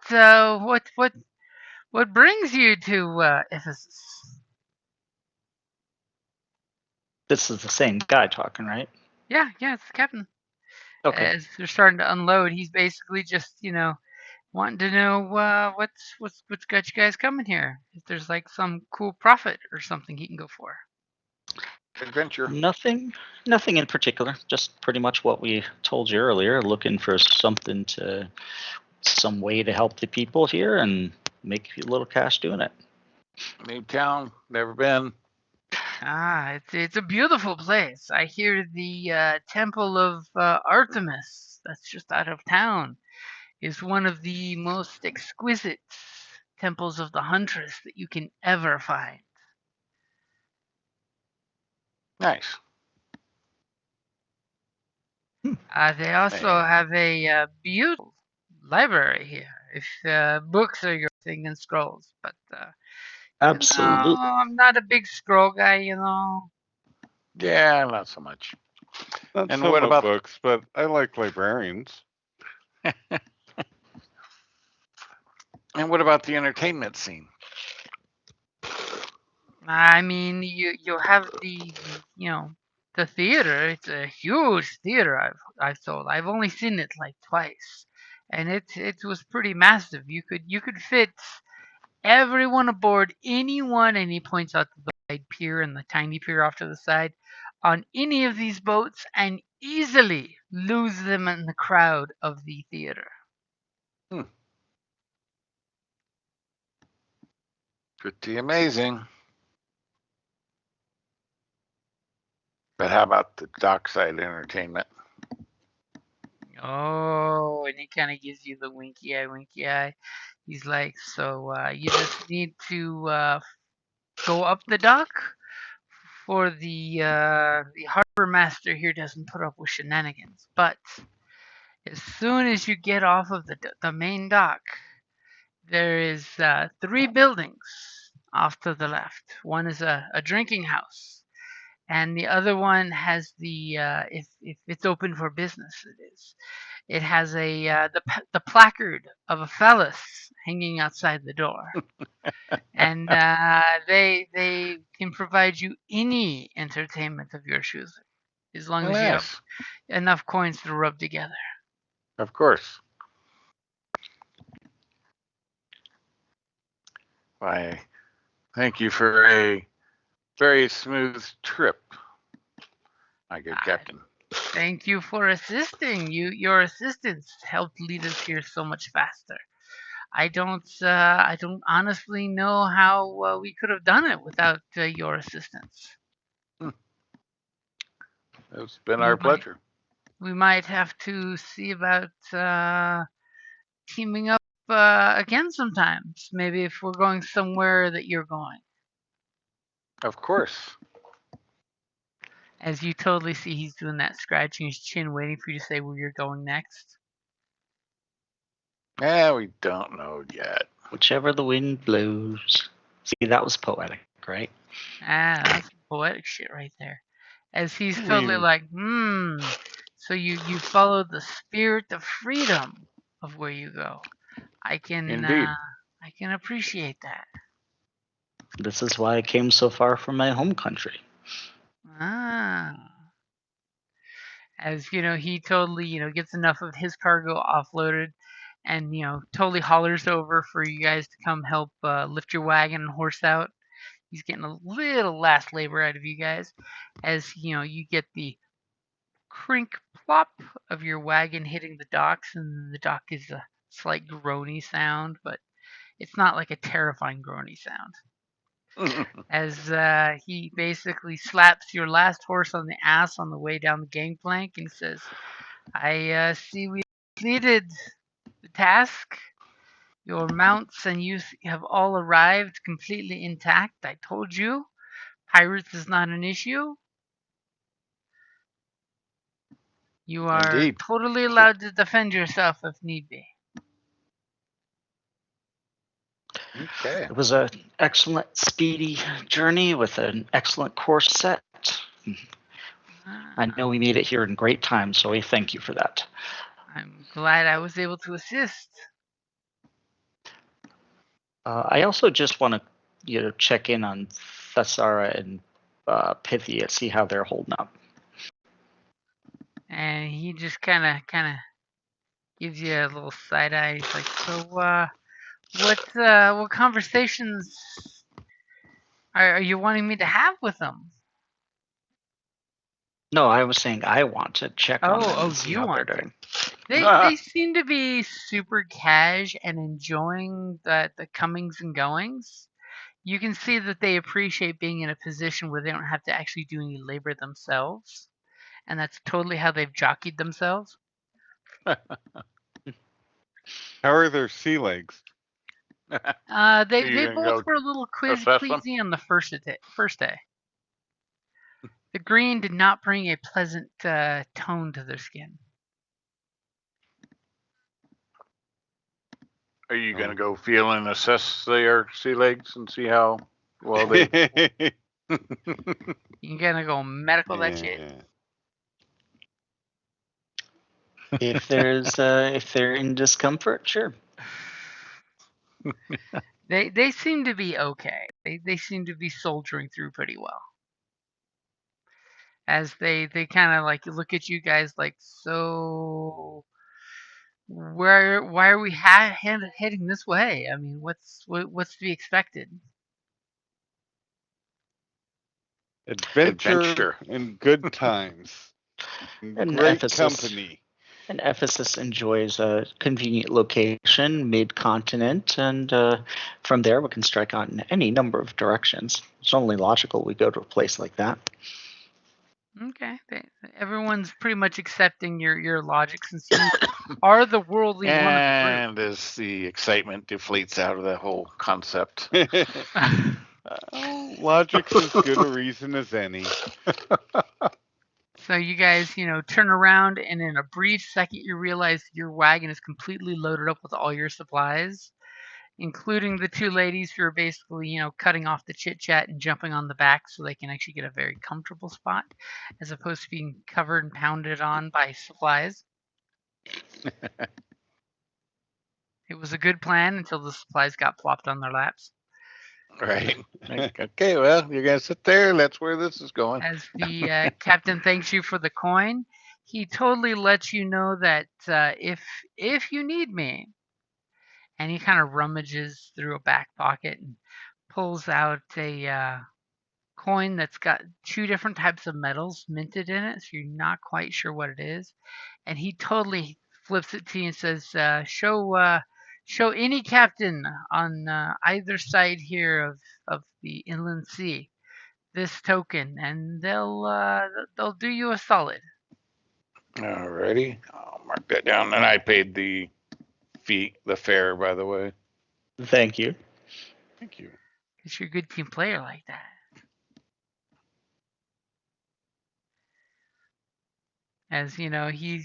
brings you to Ephesus?" This is the same guy talking, right? Yeah, it's the captain. Okay. As they're starting to unload, he's basically just wanting to know what's got you guys coming here. If there's like some cool profit or something he can go for. Adventure. Nothing in particular. Just pretty much what we told you earlier. Looking for some way to help the people here and make a little cash doing it. New town. Never been. It's a beautiful place. I hear the Temple of Artemis, that's just out of town, is one of the most exquisite temples of the Huntress that you can ever find. Nice. They also have a beautiful library here. If books are your thing, and scrolls, but Absolutely. I'm not a big scroll guy. Yeah, not so much. Not And so what much about books, but I like librarians. the entertainment scene? I mean, you have the theater. It's a huge theater. I've told. I've only seen it like twice, and it was pretty massive. You could fit everyone aboard anyone, and he points out the wide pier and the tiny pier off to the side, on any of these boats, and easily lose them in the crowd of the theater. Pretty amazing. But how about the dockside entertainment? Oh, and he kind of gives you the winky eye, winky eye. He's like, "So you just need to go up the dock, for the harbor master here doesn't put up with shenanigans. But as soon as you get off of the main dock, there is 3 buildings off to the left. One is a drinking house, and the other one has if it's open for business, it is. It has the placard of a phallus hanging outside the door, and they can provide you any entertainment of your choosing, as long as you have Yes, enough coins to rub together. of course. Why, thank you for a very smooth trip, my good captain. Thank you for assisting. Your assistance helped lead us here so much faster. I don't honestly know how we could have done it without your assistance. It's been We our might pleasure. we might have to see about teaming up again sometimes. Maybe if we're going somewhere that you're going. Of course. As you totally see he's doing that, scratching his chin, waiting for you to say where you're going next. Yeah, we don't know yet. Whichever the wind blows. See, that was poetic, right? That's poetic shit right there. As he's I totally mean- like, so you follow the spirit of freedom of where you go. I can Indeed. I can appreciate that. This is why I came so far from my home country. Ah. As he totally gets enough of his cargo offloaded, and totally hollers over for you guys to come help lift your wagon and horse out. He's getting a little last labor out of you guys, as you get the crink plop of your wagon hitting the docks, and the dock is a slight groany sound, but it's not like a terrifying groany sound. As he basically slaps your last horse on the ass on the way down the gangplank and says, I see we completed the task. Your mounts and you have all arrived completely intact. I told you, pirates is not an issue. You are Indeed. totally allowed to defend yourself if need be. Okay. It was an excellent, speedy journey with an excellent course set. I know we made it here in great time, so we thank you for that. I'm glad I was able to assist. I also just want to, check in on Thessara and Pythia, see how they're holding up. And he just kind of gives you a little side eye. He's like, so what conversations are you wanting me to have with them? No, I was saying I want to check on them and see You how they're want to. doing. They seem to be super cash and enjoying the comings and goings. You can see that they appreciate being in a position where they don't have to actually do any labor themselves, and that's totally how they've jockeyed themselves. How are their sea legs? They gonna both go were a little assess them? queasy on the first day. The green did not bring a pleasant tone to their skin. Are you gonna go feel and assess their sea legs and see how well they? You're gonna go medical that shit. If they're in discomfort, sure. They seem to be okay. They seem to be soldiering through pretty well. As they kind of like look at you guys like, so why are we heading this way? I mean, what's to be expected? Adventure and good times. And Great Ephesus. company. And Ephesus enjoys a convenient location mid-continent, and from there we can strike out in any number of directions. It's only logical we go to a place like that. Okay, everyone's pretty much accepting your logic, since you are the worldly one of the group. And as the excitement deflates out of the whole concept. Logic's as good a reason as any. So you guys, turn around, and in a brief second, you realize your wagon is completely loaded up with all your supplies, including the two ladies who are basically, cutting off the chit chat and jumping on the back so they can actually get a very comfortable spot, as opposed to being covered and pounded on by supplies. It was a good plan until the supplies got plopped on their laps. Right. Okay, well, you're gonna sit there, and that's where this is going. As the captain thanks you for the coin, he totally lets you know that if you need me, and he kind of rummages through a back pocket and pulls out a coin that's got two different types of metals minted in it, so you're not quite sure what it is. And he totally flips it to you and says, show any captain on either side here of the inland sea this token, and they'll do you a solid. Alrighty, I'll mark that down. And I paid the the fare, by the way. Thank you. Thank you. Because you're a good team player like that. As you know, he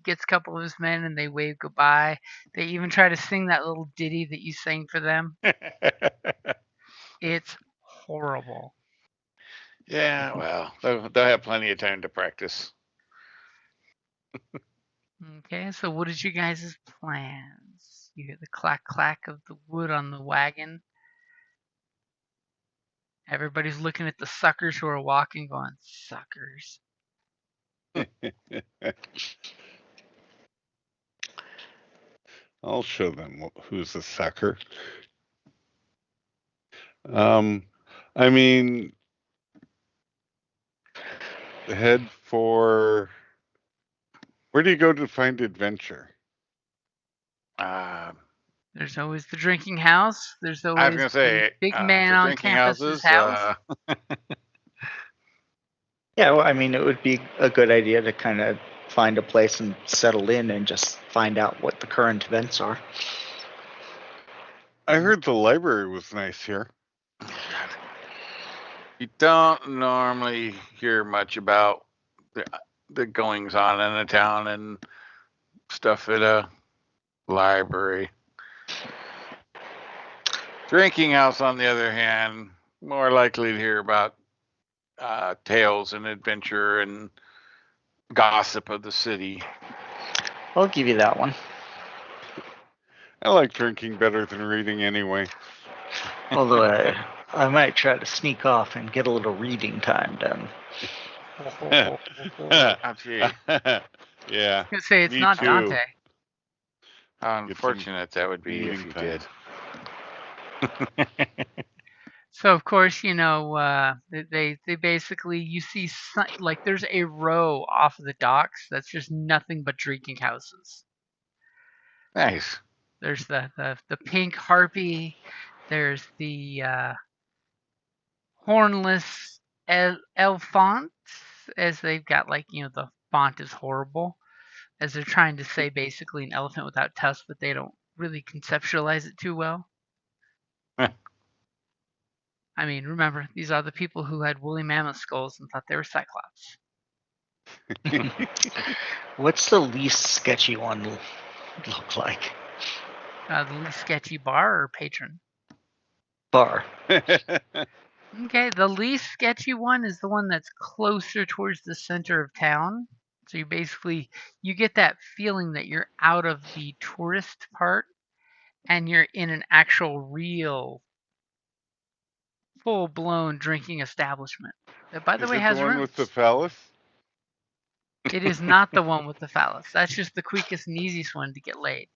gets a couple of his men and they wave goodbye. They even try to sing that little ditty that you sang for them. It's horrible. Yeah, well, they'll have plenty of time to practice. Okay, so what is your guys' plans? You hear the clack clack of the wood on the wagon. Everybody's looking at the suckers who are walking, going, suckers. I'll show them who's the sucker. I mean, head for. Where do you go to find adventure? There's always the drinking house. There's I was always gonna say the big man the on drinking campus's houses. house. Yeah, well, I mean, it would be a good idea to kind of find a place and settle in and just find out what the current events are. I heard the library was nice here. You don't normally hear much about the goings on in a town and stuff at a library. Drinking house, on the other hand, more likely to hear about tales and adventure and gossip of the city. I'll give you that one. I like drinking better than reading anyway. Although I might try to sneak off and get a little reading time done. Oh, gee. Yeah. I was gonna say it's Me not too. Dante. How unfortunate that would be if reading you time. did. So of course, you know, they basically you see like there's a row off of the docks that's just nothing but drinking houses. Nice. There's the pink harpy. There's the hornless elephant, as they've got like the font is horrible, as they're trying to say basically an elephant without tusks, but they don't really conceptualize it too well. I mean, remember, these are the people who had woolly mammoth skulls and thought they were cyclops. What's the least sketchy one look like? The least sketchy bar or patron? Bar. Okay, the least sketchy one is the one that's closer towards the center of town. So you get that feeling that you're out of the tourist part and you're in an actual real full-blown drinking establishment. That, by the Is way, it the has one rooms. with the phallus? It is not the one with the phallus. That's just the quickest and easiest one to get laid.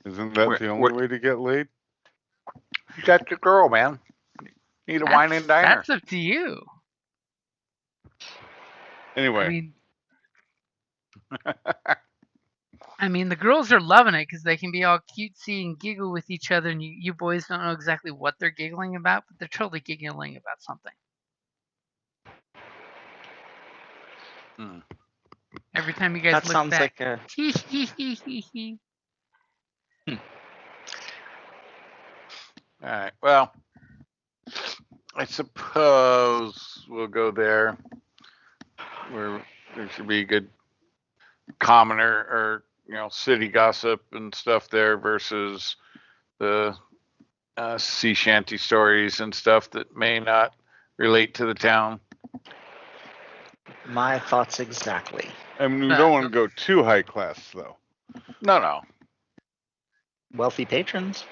Isn't that the only way to get laid? You got your girl, man. Need a wine and diner. That's up to you. Anyway. I mean, the girls are loving it because they can be all cutesy and giggle with each other, and you boys don't know exactly what they're giggling about, but they're totally giggling about something. Every time you guys That look sounds back, like a. All right. Well, I suppose we'll go there where there should be good commoner or city gossip and stuff there versus the sea shanty stories and stuff that may not relate to the town. My thoughts exactly. I mean, we don't want to go too high class, though. No. Wealthy patrons.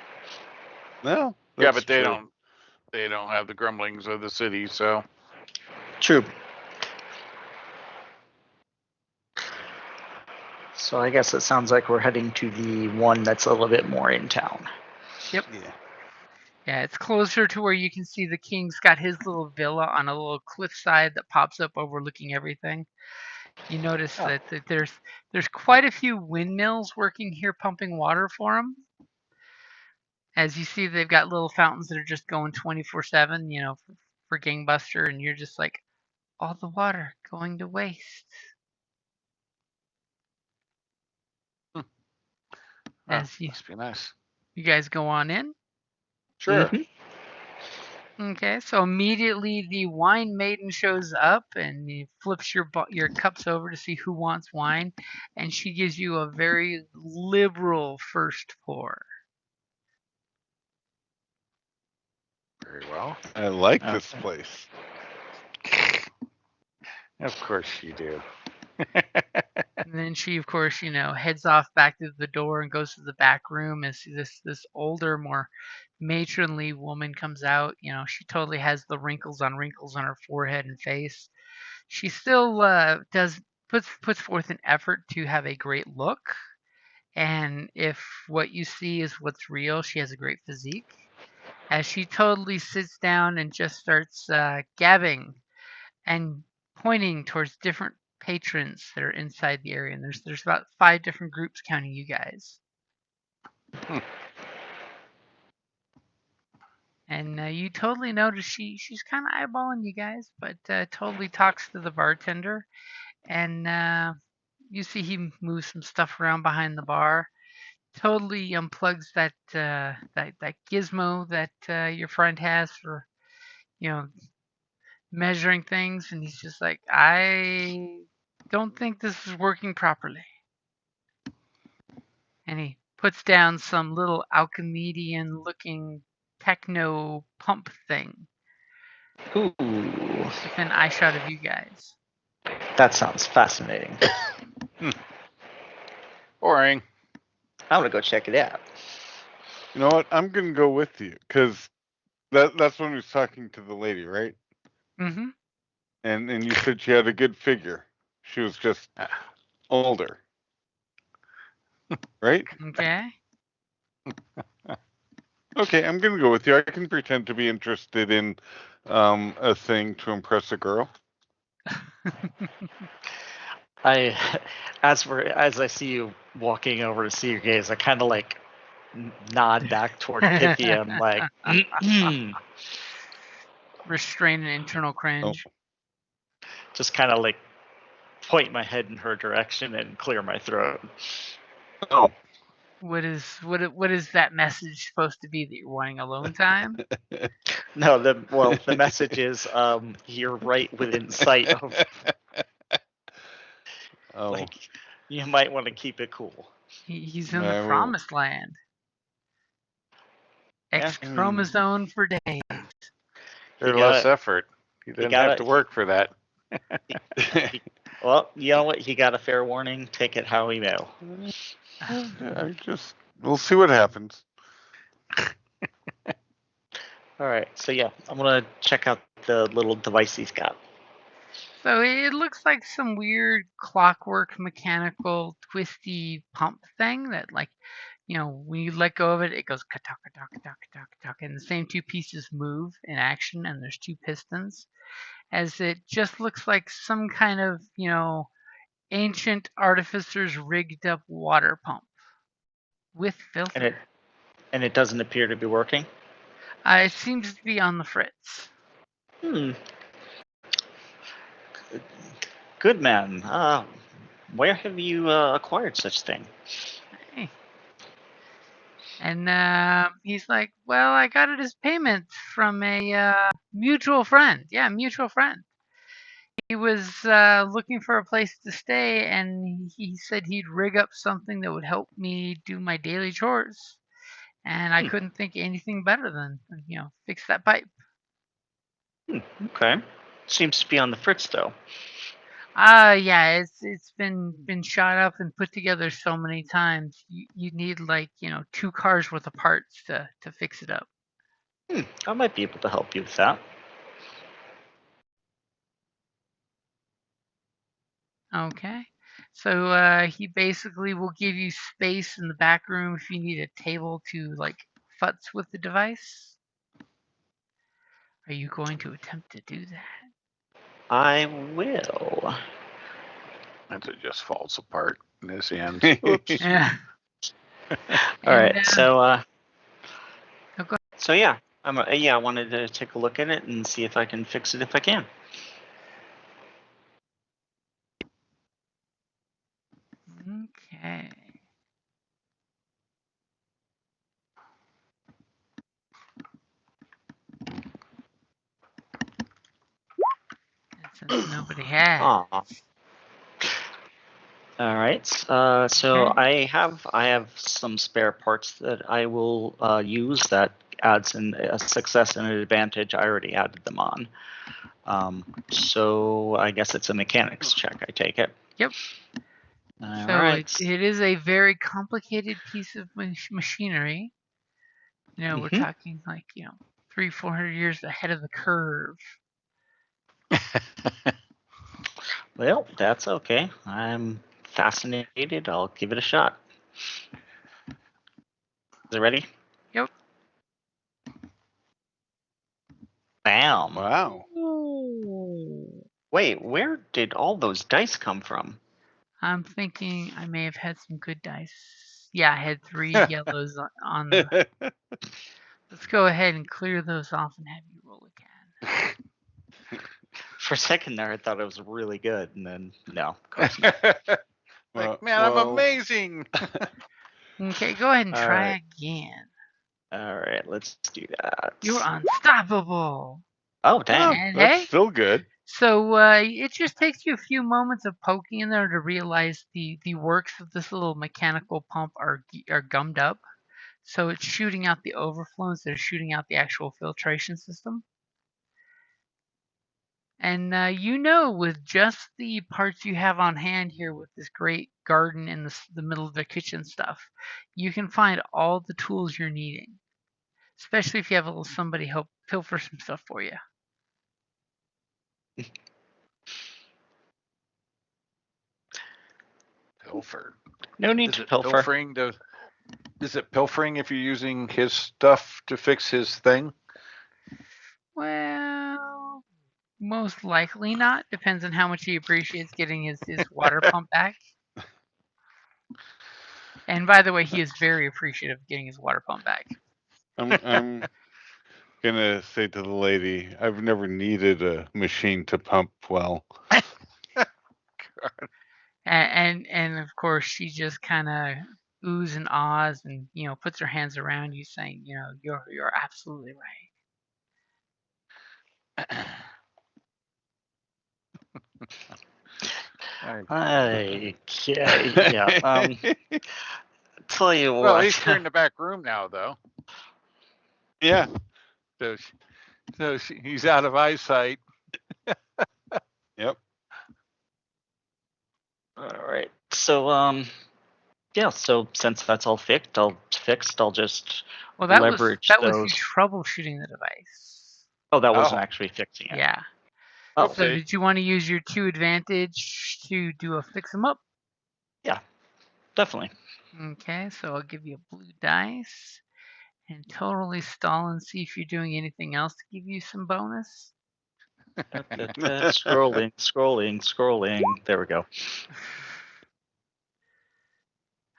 No. Yeah, but they don't have the grumblings of the city, so. True. So I guess it sounds like we're heading to the one that's a little bit more in town. Yep. Yeah, it's closer to where you can see the king's got his little villa on a little cliffside that pops up overlooking everything. You notice that there's quite a few windmills working here pumping water for him. As you see, they've got little fountains that are just going 24/7, for Gangbuster, and you're just like, all the water going to waste. as Must be nice. you guys go on in. Sure. Mhm. Okay, so immediately the wine maiden shows up and he flips your cups over to see who wants wine, and she gives you a very liberal first pour. Very well. I like Oh. this place. Of course you do. And then she, of course, heads off back to the door and goes to the back room as this older, more matronly woman comes out. She totally has the wrinkles on her forehead and face. She still puts forth an effort to have a great look, and if what you see is what's real, she has a great physique. As she totally sits down and just starts gabbing and pointing towards different patrons that are inside the area. And there's about 5 different groups counting you guys. And you totally notice she's kind of eyeballing you guys, but totally talks to the bartender. And you see he moves some stuff around behind the bar. Totally unplugs that gizmo that your friend has for measuring things, and he's just like, I don't think this is working properly. And he puts down some little Alchemedian looking techno pump thing Ooh, within eye shot of you guys. that sounds fascinating. Boring. I'm gonna go check it out. You know what? I'm gonna go with you because that's when he was talking to the lady, right? Mm-hmm. And you said she had a good figure. She was just older, right? Okay. Okay, I'm gonna go with you. I can pretend to be interested in a thing to impress a girl. As I see you walking over to see your gaze, I kind of like nod back toward Pythia and like, Restrain an internal cringe. just kind of like point my head in her direction and clear my throat. Oh, What is that message supposed to be, that you're wanting alone time? No, the message is you're right within sight of, oh, like, you might want to keep it cool. He's in the I will. promised land. X chromosome for days. There's less effort. You didn't have to work for that. Well, you know what? He got a fair warning. Take it how he will. We'll see what happens. All right, so yeah, I'm gonna check out the little device he's got. So it looks like some weird clockwork, mechanical, twisty pump thing that, like, when you let go of it, it goes ka-tuck, ka-tuck, ka-tuck, ka-tuck, ka-tuck, and the same 2 pieces move in action, and there's 2 pistons, as it just looks like some kind of, ancient artificer's rigged up water pump with filter. And it doesn't appear to be working. It seems to be on the fritz. Good man. Where have you acquired such thing? Hey. And he's like, well, I got it as payment from a mutual friend. Yeah, mutual friend. He was looking for a place to stay, and he said he'd rig up something that would help me do my daily chores. And I couldn't think anything better than, fix that pipe. Okay. Seems to be on the fritz though. Yeah, it's been shot up and put together so many times. You need, like, 2 cars worth of parts to fix it up. I might be able to help you with that. Okay. So he basically will give you space in the back room if you need a table to, like, futz with the device. Are you going to attempt to do that? I will. And it just falls apart in his hands. Oops. Yeah. All right. So go so yeah, I wanted to take a look at it and see if I can fix it if I can. Okay. since nobody has. Aw. All right. So Okay. I have some spare parts that I will use that adds a success and an advantage. I already added them on. So I guess it's a mechanics check. I take it. Yep. All So right. it is a very complicated piece of machinery. You know, we're talking like 300-400 years ahead of the curve. Well, that's okay. I'm fascinated. I'll give it a shot. Is it ready? Yep. Bam. Wow. Ooh. Wait, where did all those dice come from? I'm thinking I may have had some good dice. Yeah, I had 3 yellows on the. Let's go ahead and clear those off and have you roll again. For a second there, I thought it was really good, and then no, of course not. Like, man, I'm amazing. Okay, go ahead and All try right. again. All right, let's do that. You're unstoppable. Oh, dang. And That's hey, still good. so it just takes you a few moments of poking in there to realize the works of this little mechanical pump are gummed up. So it's shooting out the overflow instead of shooting out the actual filtration system. And with just the parts you have on hand here with this great garden in the middle of the kitchen stuff, you can find all the tools you're needing. Especially if you have a little somebody help pilfer some stuff for you. Pilfer. No need Is to it pilfer. pilfering? Is it pilfering if you're using his stuff to fix his thing? Well, most likely not. Depends on how much he appreciates getting his water pump back. And by the way, he is very appreciative of getting his water pump back. I'm gonna say to the lady, I've never needed a machine to pump well. And of course, she just kind of oohs and ahs and puts her hands around you, saying, you're absolutely right. Okay, yeah. Tell you what. Well, at least you're in the back room now, though. Yeah. So he's out of eyesight. Yep. All right. So yeah. So since that's all fixed, I'll just Well, leverage that was you those. troubleshooting the device. Oh, that wasn't Oh, actually fixing it. Yeah. Oh, So oopsie. did you want to use your 2 advantage to do a fix 'em up? yeah, definitely. Okay, so I'll give you a blue dice and totally stall and see if you're doing anything else to give you some bonus. Scrolling. There we go.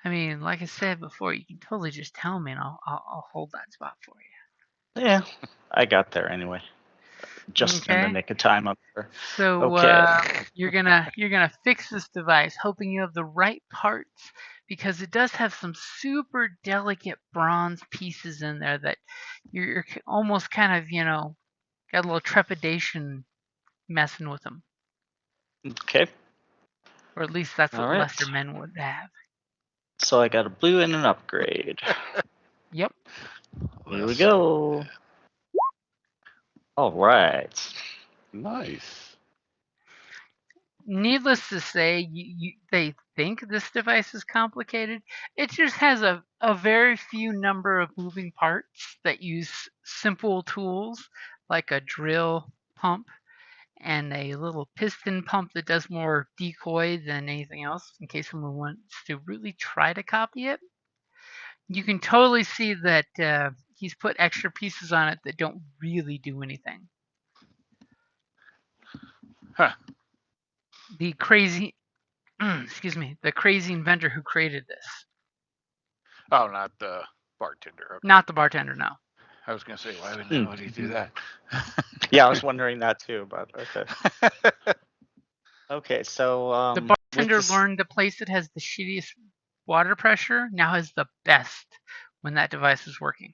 I mean, like I said before, you can totally just tell me, and I'll hold that spot for you. Yeah, I got there anyway. Just in the Okay. nick of time up there. So Okay. you're gonna fix this device, hoping you have the right parts, because it does have some super delicate bronze pieces in there that you're almost kind of got a little trepidation messing with them, Okay. or at least that's All what right. lesser men would have. So I got a blue and an upgrade. Yep. Here we go. All right. Nice. Needless to say, they think this device is complicated. It just has a very few number of moving parts that use simple tools like a drill pump and a little piston pump that does more decoy than anything else in case someone wants to really try to copy it. You can totally see that he's put extra pieces on it that don't really do anything. Huh. The crazy the crazy inventor who created this. Oh, not the bartender. Okay. Not the bartender, no. I was going to say, why would he do that? Yeah, I was wondering that too, but okay. Okay, so The bartender learned the place that has the shittiest water pressure now has the best when that device is working.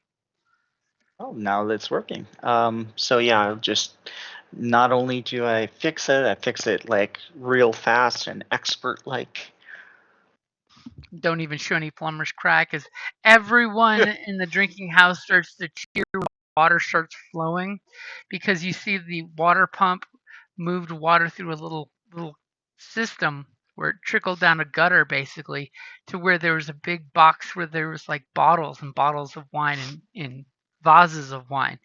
Oh, now that's working. So yeah, I'll just not only do I fix it like real fast and expert like. Don't even show any plumber's crack, as everyone in the drinking house starts to cheer when water starts flowing, because you see the water pump moved water through a little system where it trickled down a gutter basically to where there was a big box where there was like bottles and bottles of wine in vases of wine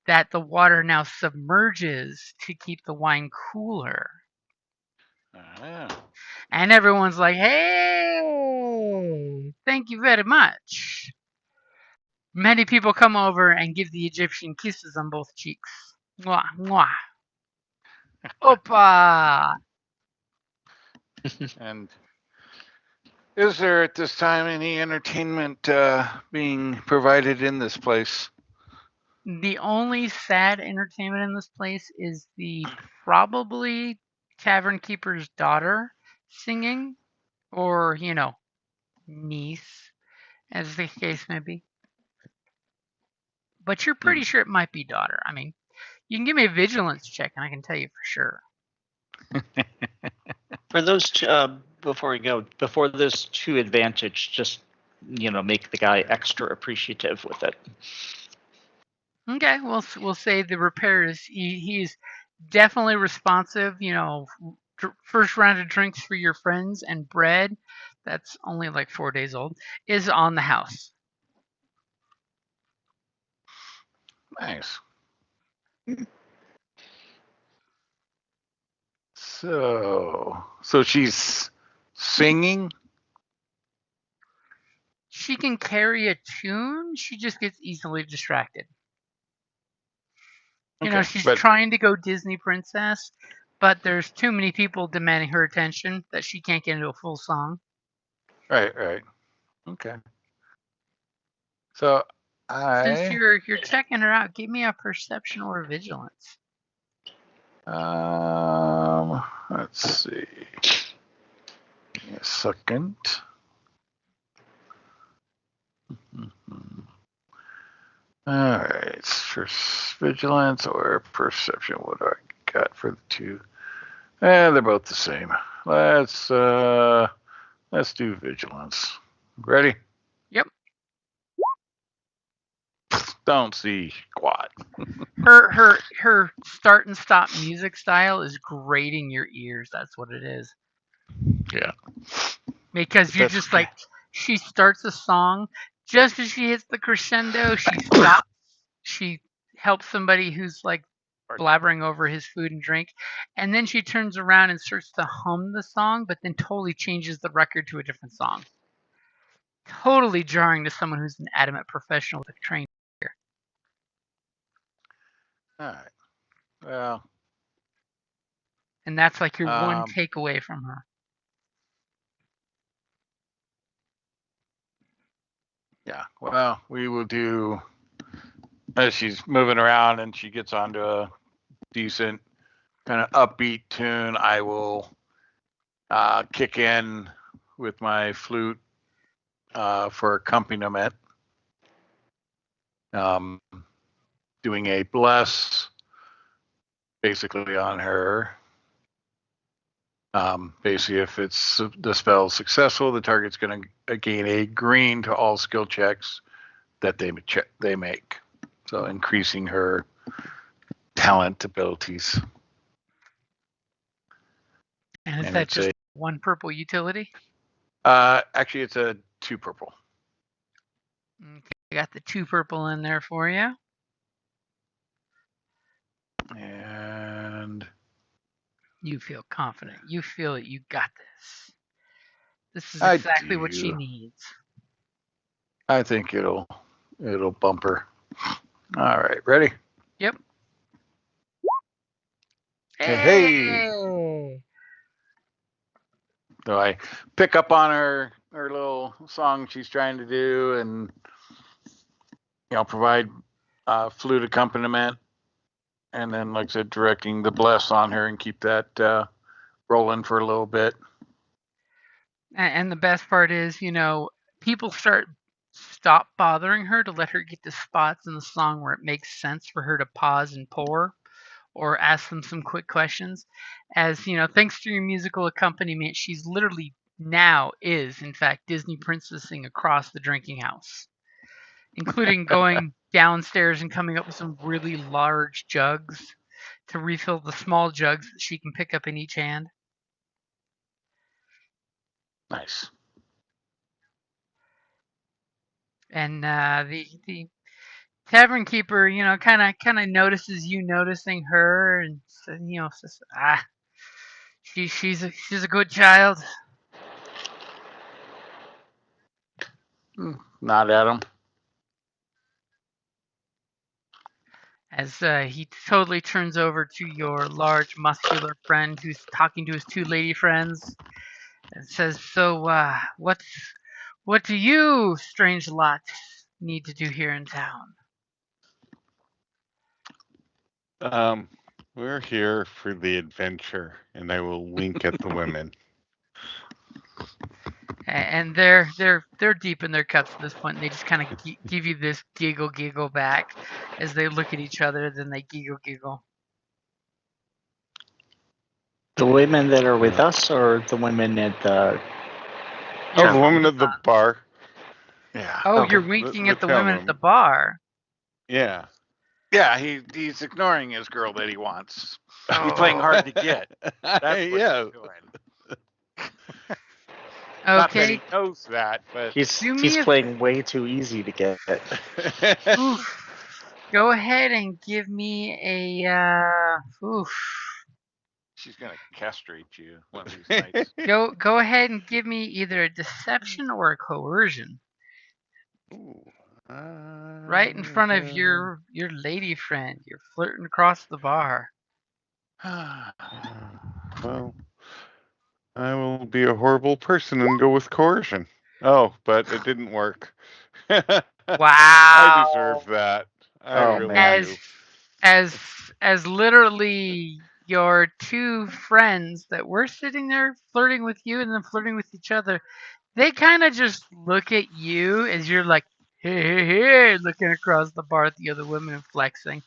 that the water now submerges to keep the wine cooler. And everyone's like, hey, thank you very much. Many people come over and give the Egyptian kisses on both cheeks. Mwah, mwah. Opa! And is there at this time any entertainment being provided in this place? The only sad entertainment in this place is the probably tavern keeper's daughter singing, or, niece, as the case may be. But you're pretty sure it might be daughter. I mean, you can give me a vigilance check and I can tell you for sure. For those before those 2 advantage, just make the guy extra appreciative with it. Okay, we'll say the repair is he's definitely responsive. First round of drinks for your friends and bread, that's only like 4 days old, is on the house. Nice. So she's singing? She can carry a tune, she just gets easily distracted. She's trying to go Disney princess, but there's too many people demanding her attention that she can't get into a full song. Right. Okay. So Since you're checking her out, give me a perception or a vigilance. Let's see. Give me a second. All right, for vigilance or perception, what do I got for the 2? They're both the same. Let's do vigilance. Ready? Yep. Don't see squat. Her start and stop music style is grating your ears. That's what it is. Yeah. Because you're just like, she starts a song, just as she hits the crescendo, she stops. She helps somebody who's like blabbering over his food and drink, and then she turns around and starts to hum the song, but then totally changes the record to a different song. Totally jarring to someone who's an adamant professional with a trained ear. All right. Well. And that's like your one takeaway from her. Yeah. Well, we will do, as she's moving around and she gets onto a decent kind of upbeat tune, I will kick in with my flute for accompaniment. Doing a bless basically on her. Basically, if it's the spell successful, the target's going to gain a green to all skill checks that they make. So increasing her talent abilities. And is that just 1 purple utility? Actually, it's a 2 purple. Okay, I got the 2 purple in there for you. And you feel confident. You feel that you got this. This is exactly what she needs. I think it'll bump her. All right, ready? Yep. Hey. So I pick up on her little song she's trying to do, and provide flute accompaniment, and then, like I said, directing the bless on her and keep that rolling for a little bit. And the best part is, people stop bothering her to let her get to spots in the song where it makes sense for her to pause and pour, or ask them some quick questions. As you know, thanks to your musical accompaniment, she's literally now is in fact Disney princessing across the drinking house, including going downstairs and coming up with some really large jugs to refill the small jugs that she can pick up in each hand. Nice. And the tavern keeper, you know, kind of notices you noticing her, and you know, says, she's a good child. Nod at him. As he totally turns over to your large, muscular friend who's talking to his two lady friends, and says, "So, what do you, strange lot, need to do here in town?" We're here for the adventure, and I will wink at the women. And they're deep in their cups at this point, and they just kind of give you this giggle back as they look at each other. Then they giggle. The women that are with us, or the women at the? Oh, the women at the bar. Yeah. Oh, Okay. you're winking The at the women at tavern. the bar. Yeah. Yeah, he's ignoring his girl that he wants. He's Oh. playing hard to get. That's what Yeah. he's doing. Okay. Not that he knows that, but He's playing way too easy to get. Oof. Go ahead and give me a oof. she's gonna castrate you one of these nights. Go ahead and give me either a deception or a coercion. Ooh, Right in front of your lady friend. You're flirting across the bar. well, I will be a horrible person and go with coercion. Oh, but it didn't work. Wow. I deserve that. I Oh, really man. do. As literally your two friends that were sitting there flirting with you and then flirting with each other, they kind of just look at you as you're like, hey, looking across the bar at the other women and flexing.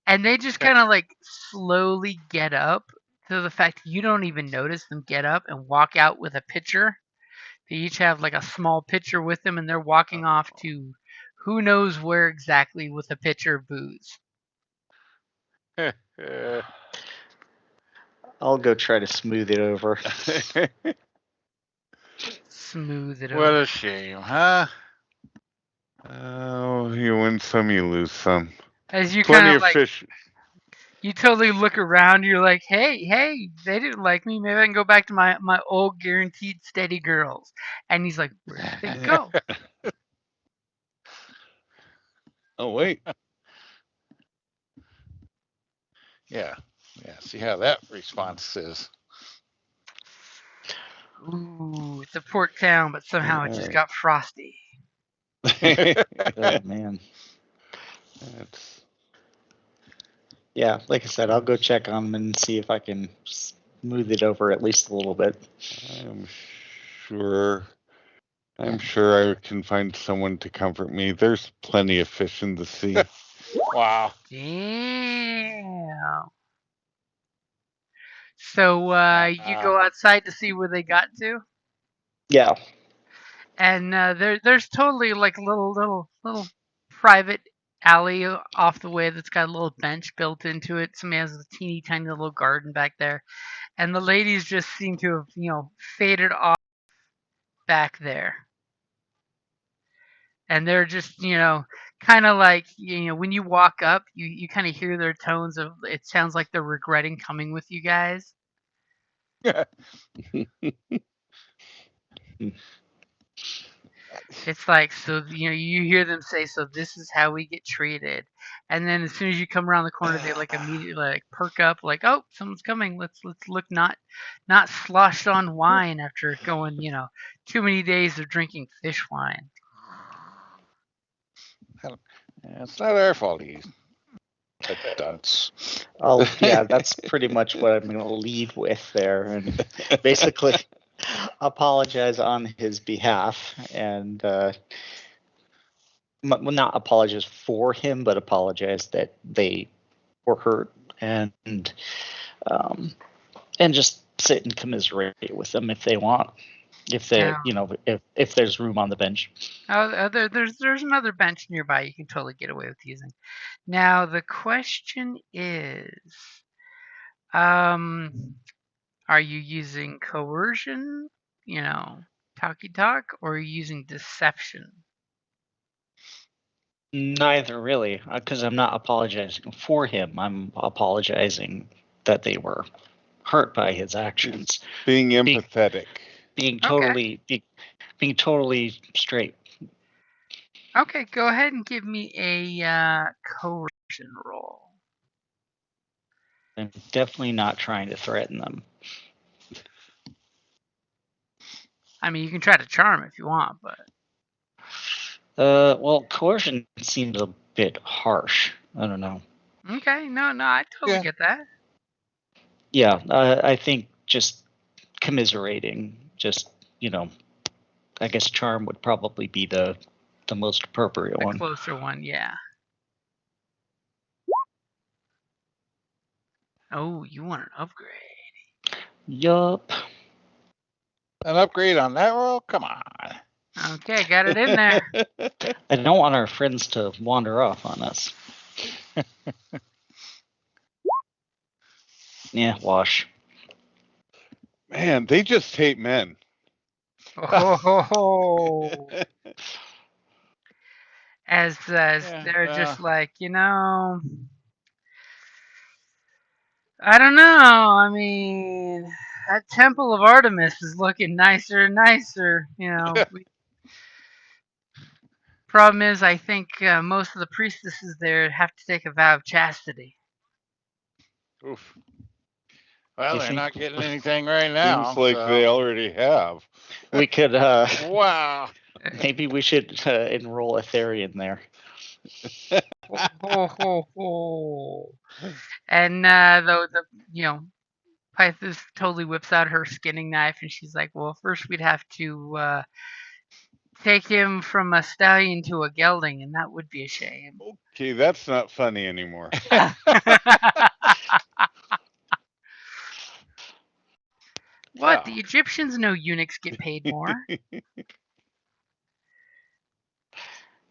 And they just kind of like slowly get up to the fact you don't even notice them get up and walk out with a pitcher. They each have like a small pitcher with them, and they're walking off to who knows where exactly with a pitcher of booze. I'll go try to smooth it over. Smooth it What over. a shame, huh? Oh, you win some, you lose some. As you Plenty kind of of like, fish. you totally look around, you're like, hey, they didn't like me. Maybe I can go back to my old guaranteed steady girls. And he's like, where did they go? Oh, wait. Yeah. See how that response is. Ooh, it's a port town, but somehow it just got frosty. Oh, man. Yeah, like I said, I'll go check on them and see if I can smooth it over at least a little bit. I'm sure I can find someone to comfort me. There's plenty of fish in the sea. Wow. Damn. So you go outside to see where they got to? Yeah. And there's totally like a little private alley off the way that's got a little bench built into it. Somebody has a teeny tiny little garden back there, and the ladies just seem to have faded off back there, and they're just kind of like when you walk up, you kind of hear their tones of it sounds like they're regretting coming with you guys. It's like, so you hear them say, so this is how we get treated, and then as soon as you come around the corner, they like immediately like perk up, like, oh, someone's coming. Let's look not sloshed on wine after going too many days of drinking fish wine. It's not our fault he's a dunce. Yeah, that's pretty much what I'm going to lead with there, and basically apologize on his behalf, and well, not apologize for him, but apologize that they hurt, and just sit and commiserate with them if they want. If they, if there's room on the bench. There's another bench nearby you can totally get away with using. Now the question is, are you using coercion, talky-talk, or are you using deception? Neither, really, because I'm not apologizing for him. I'm apologizing that they were hurt by his actions. Being empathetic. Being Okay. being totally straight. Okay, go ahead and give me a coercion roll. I'm definitely not trying to threaten them. I mean, you can try to charm if you want, but... Well, coercion seems a bit harsh. I don't know. Okay, no, I totally get that. Yeah, I think just commiserating, just, I guess charm would probably be the most appropriate one. The closer one, yeah. Oh, you want an upgrade. Yup. An upgrade on that roll? Come on. Okay, got it in there. I don't want our friends to wander off on us. Yeah, wash. Man, they just hate men. Oh. As they're just like, I don't know. I mean, that Temple of Artemis is looking nicer and nicer. Problem is, I think most of the priestesses there have to take a vow of chastity. Oof. Well, they're not getting anything right now. Seems like they already have. We could, wow. Maybe we should enroll a Therian there. And Pythos totally whips out her skinning knife, and she's like, well, first we'd have to take him from a stallion to a gelding, and that would be a shame. Okay, that's not funny anymore. What? The Egyptians know eunuchs get paid more.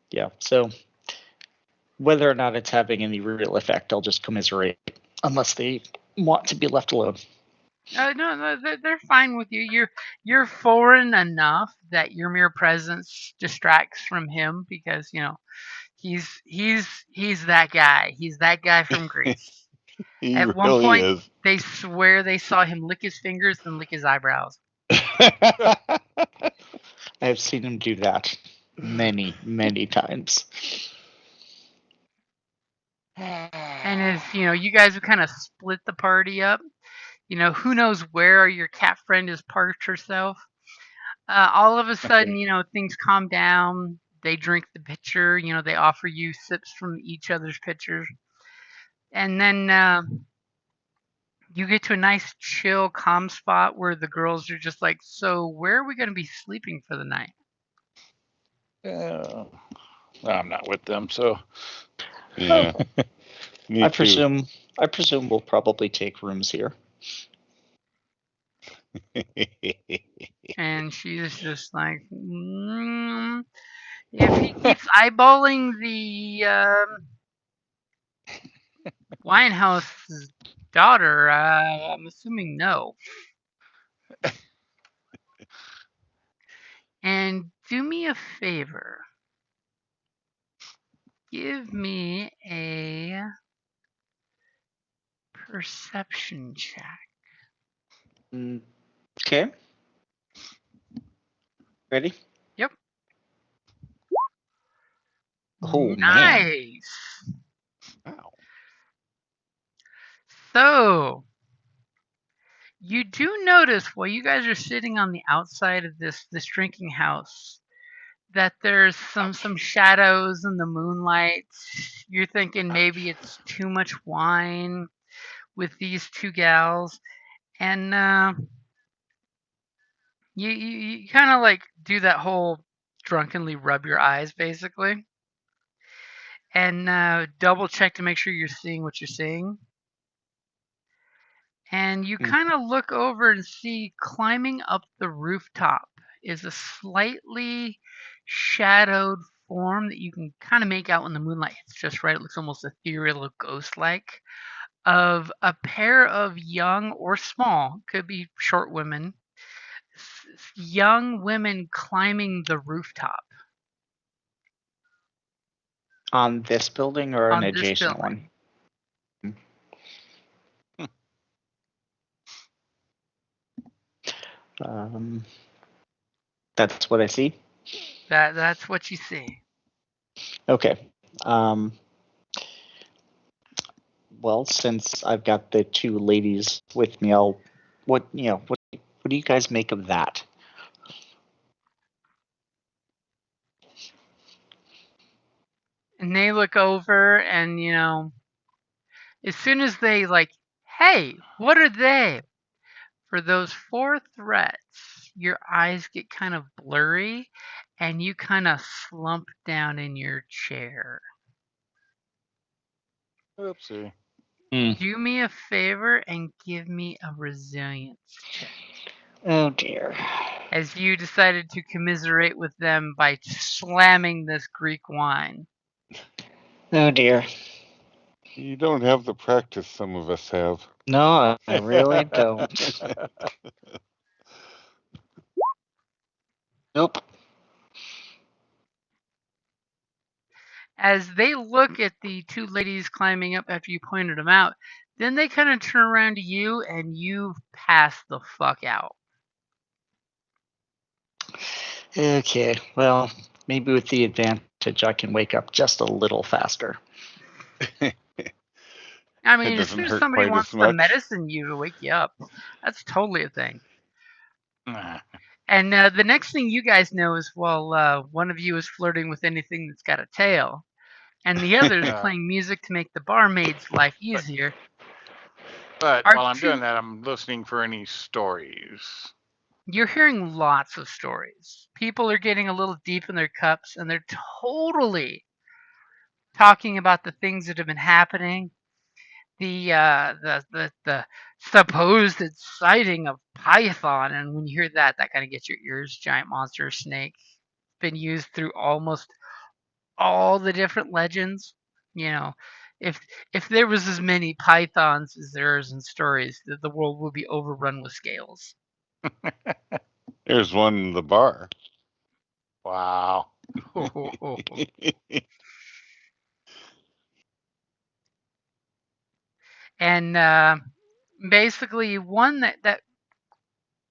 Yeah, so whether or not it's having any real effect, I'll just commiserate, unless they want to be left alone. No, they're fine with you. You're foreign enough that your mere presence distracts from him because he's that guy. He's that guy from Greece. At one point, they swear they saw him lick his fingers and lick his eyebrows. I've seen him do that many, many times. And as you guys have kind of split the party up. Who knows where your cat friend has parked herself. All of a sudden, things calm down. They drink the pitcher. They offer you sips from each other's pitchers. And then you get to a nice, chill, calm spot where the girls are just like, so where are we going to be sleeping for the night? I'm not with them, so. Yeah. I presume we'll probably take rooms here. And she's just like, if he keeps eyeballing the Winehouse's daughter, I'm assuming no. And do me a favor. Give me a perception check. Okay. Ready? Yep. Oh, nice. Man. Wow. So, you do notice while you guys are sitting on the outside of this drinking house that there's some shadows in the moonlight. You're thinking maybe it's too much wine with these two gals, and you kind of like do that whole drunkenly rub your eyes basically. and double check to make sure you're seeing what you're seeing. And you kind of look over and see climbing up the rooftop is a slightly shadowed form that you can kind of make out when the moonlight hits just right. It looks almost ethereal, ghost-like, of a pair of young or small, could be short women, young women climbing the rooftop On this building or an on this adjacent building. one? That's what I see. That's what you see. Okay. Well, since I've got the two ladies with me, what do you guys make of that? And they look over and, as soon as they like, hey, what are they? For those 4 threats, your eyes get kind of blurry and you kind of slump down in your chair. Oopsie. Do me a favor and give me a resilience check. Oh dear. As you decided to commiserate with them by slamming this Greek wine. Oh dear. You don't have the practice some of us have. No, I really don't. Nope. As they look at the 2 ladies climbing up after you pointed them out, then they kind of turn around to you and you pass the fuck out. Okay, well, maybe with the advantage I can wake up just a little faster. I mean, as doesn't soon as hurt somebody quite wants as to much. medicine you to wake you up, that's totally a thing. Nah. And the next thing you guys know is, well, one of you is flirting with anything that's got a tail, and the other is playing music to make the barmaid's life easier. But Our while I'm doing two- that, I'm listening for any stories. You're hearing lots of stories. People are getting a little deep in their cups, and they're totally talking about the things that have been happening. The supposed sighting of Python, and when you hear that, that kind of gets your ears. Giant monster snake, been used through almost all the different legends. You know, if there was as many pythons as there is in stories, the world would be overrun with scales. There's one in the bar. Wow. And basically, one that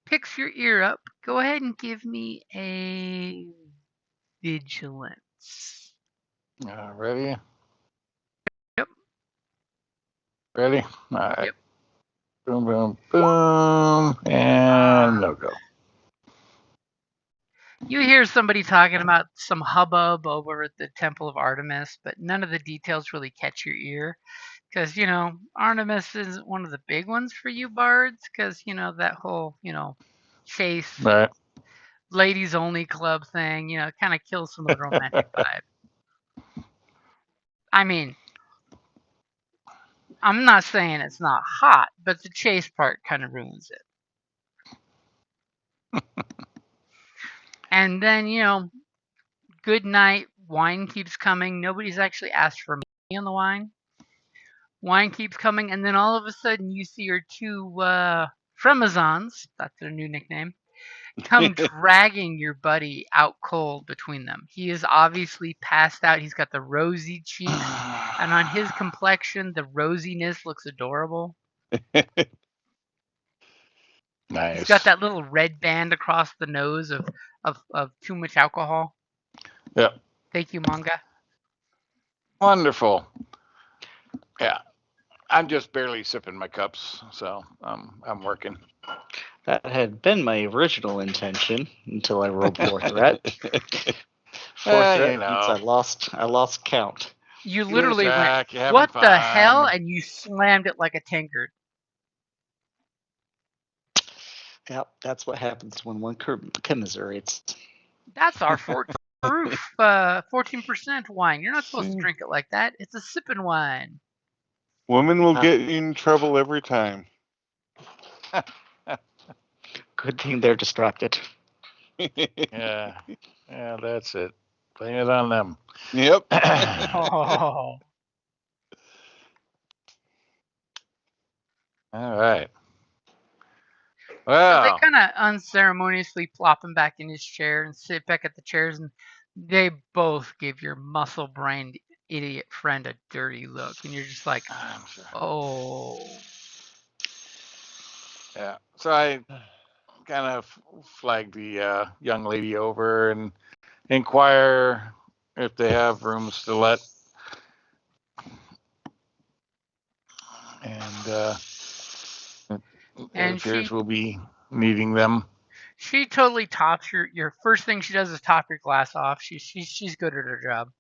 picks your ear up. Go ahead and give me a vigilance. Ready? Yep. Ready? All right. Yep. Boom, boom, boom, and no go. You hear somebody talking about some hubbub over at the Temple of Artemis, but none of the details really catch your ear. Because, Artemis isn't one of the big ones for you bards, because, that whole, chase, Right. ladies only club thing, kind of kills some of the romantic vibe. I mean, I'm not saying it's not hot, but the chase part kind of ruins it. And then, good night, wine keeps coming. Nobody's actually asked for money on the wine. Wine keeps coming, and then all of a sudden you see your 2 Fremazons, that's their new nickname, come dragging your buddy out cold between them. He is obviously passed out. He's got the rosy cheeks, and on his complexion, the rosiness looks adorable. Nice. He's got that little red band across the nose of too much alcohol. Yep. Thank you, manga. Wonderful. Yeah. I'm just barely sipping my cups, so I'm working. That had been my original intention until I rolled 4 threat. 4 threat means I lost count. You literally went, Jack, what fun. the hell? And you slammed it like a tankard. Yep, that's what happens when one commiserates. That's our forte. proof, 14% wine. You're not supposed to See? drink it like that. It's a sipping wine. Women will Ah. get you in trouble every time. Good thing they're distracted. Yeah, that's it. Blame it on them. Yep. Oh. All right. So they Well, kind of unceremoniously plop him back in his chair and sit back at the chairs, and they both give your muscle-brained idiot friend a dirty look, and you're just like, I'm sorry. oh. Yeah. So I kind of flag the young lady over and inquire if they have rooms to let. And it And appears we'll be needing them. she totally tops your first thing she does is top your glass off. She's good at her job.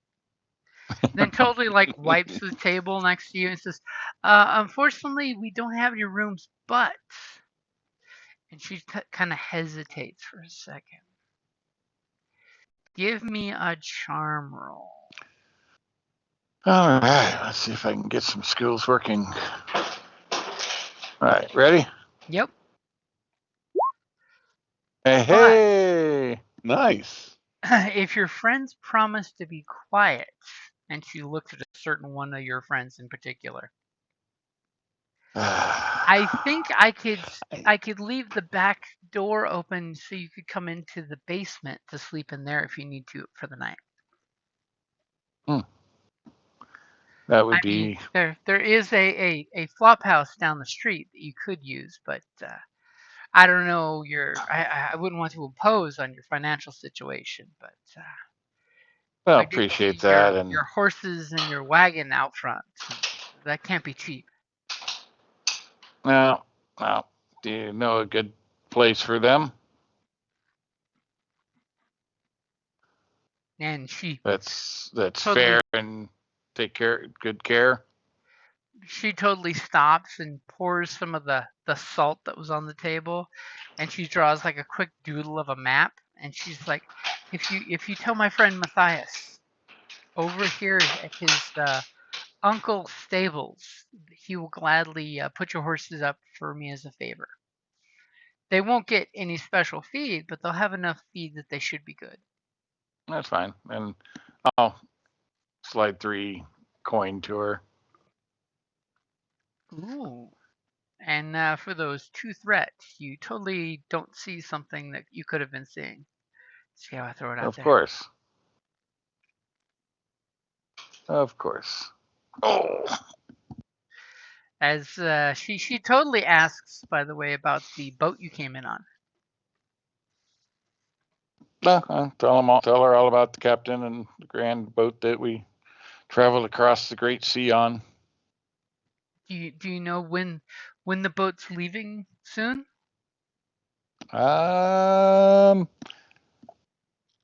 Then totally like wipes the table next to you and says, unfortunately we don't have your rooms, but, and she kind of hesitates for a second. Give me a charm roll. All right. Let's see if I can get some skills working. All right. Ready? Yep. Hey. Nice. If your friends promise to be quiet, and she looks at a certain one of your friends in particular, I think I could leave the back door open so you could come into the basement to sleep in there if you need to for the night. That would I mean, be. there is a flop house down the street that you could use, but I don't know I wouldn't want to impose on your financial situation, but Well, I did appreciate see that. And your horses and your wagon out front. That can't be cheap. now, do you know a good place for them? And she That's totally fair and take good care. she totally stops and pours some of the salt that was on the table, and she draws like a quick doodle of a map, and she's like, if you tell my friend Matthias over here at his uncle's stables, he will gladly put your horses up for me as a favor. They won't get any special feed, but they'll have enough feed that they should be good. That's fine. And I'll slide 3 coin to her. Ooh. And for those 2 threats, you totally don't see something that you could have been seeing. See how I throw it out Of there? course. Of course. Oh. As she totally asks, by the way, about the boat you came in on. I'll tell her all about the captain and the grand boat that we traveled across the great sea on. Do you know when the boat's leaving soon?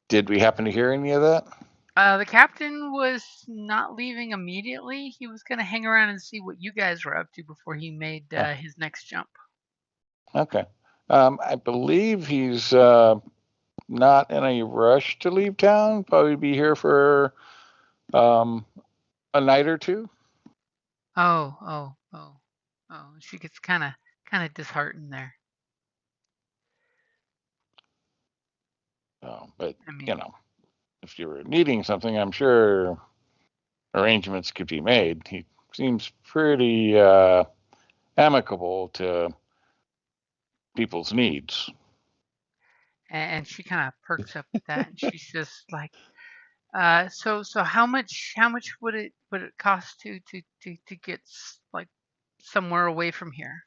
Did we happen to hear any of that? The captain was not leaving immediately. He was gonna hang around and see what you guys were up to before he made his next jump. Okay. I believe he's not in a rush to leave town. Probably be here for a night or two. Oh. She gets kind of disheartened there. But I mean, if you were needing something, I'm sure arrangements could be made. He seems pretty amicable to people's needs. and she kind of perks up at that, and she's just like, so how much would it cost to get like somewhere away from here?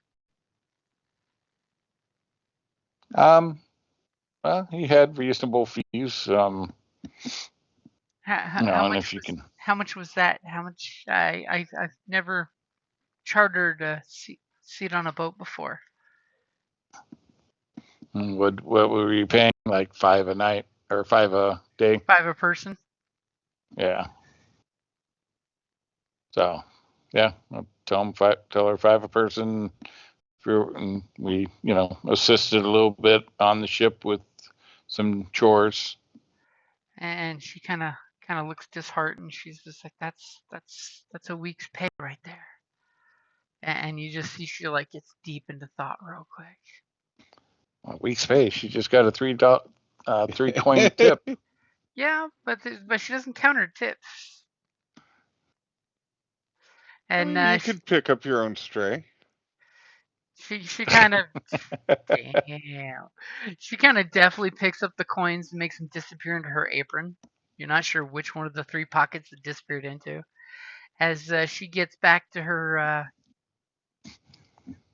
Well, he had reasonable fees. How And much if you was can, that? How much? I've never chartered a seat on a boat before. what were you paying? Like 5 a night or 5 a day? 5 a person. Yeah. So, yeah, I'll tell her 5 a person. And we, assisted a little bit on the ship with some chores. And she kind of looks disheartened. She's just like, that's a week's pay right there. And you just see she like gets deep into thought real quick. A week's pay. She just got a $3 tip. Yeah, but she doesn't count her tips. And You could pick up your own stray. she kind of damn. She kind of deftly picks up the coins and makes them disappear into her apron. You're not sure which one of the three pockets it disappeared into. As she gets back to her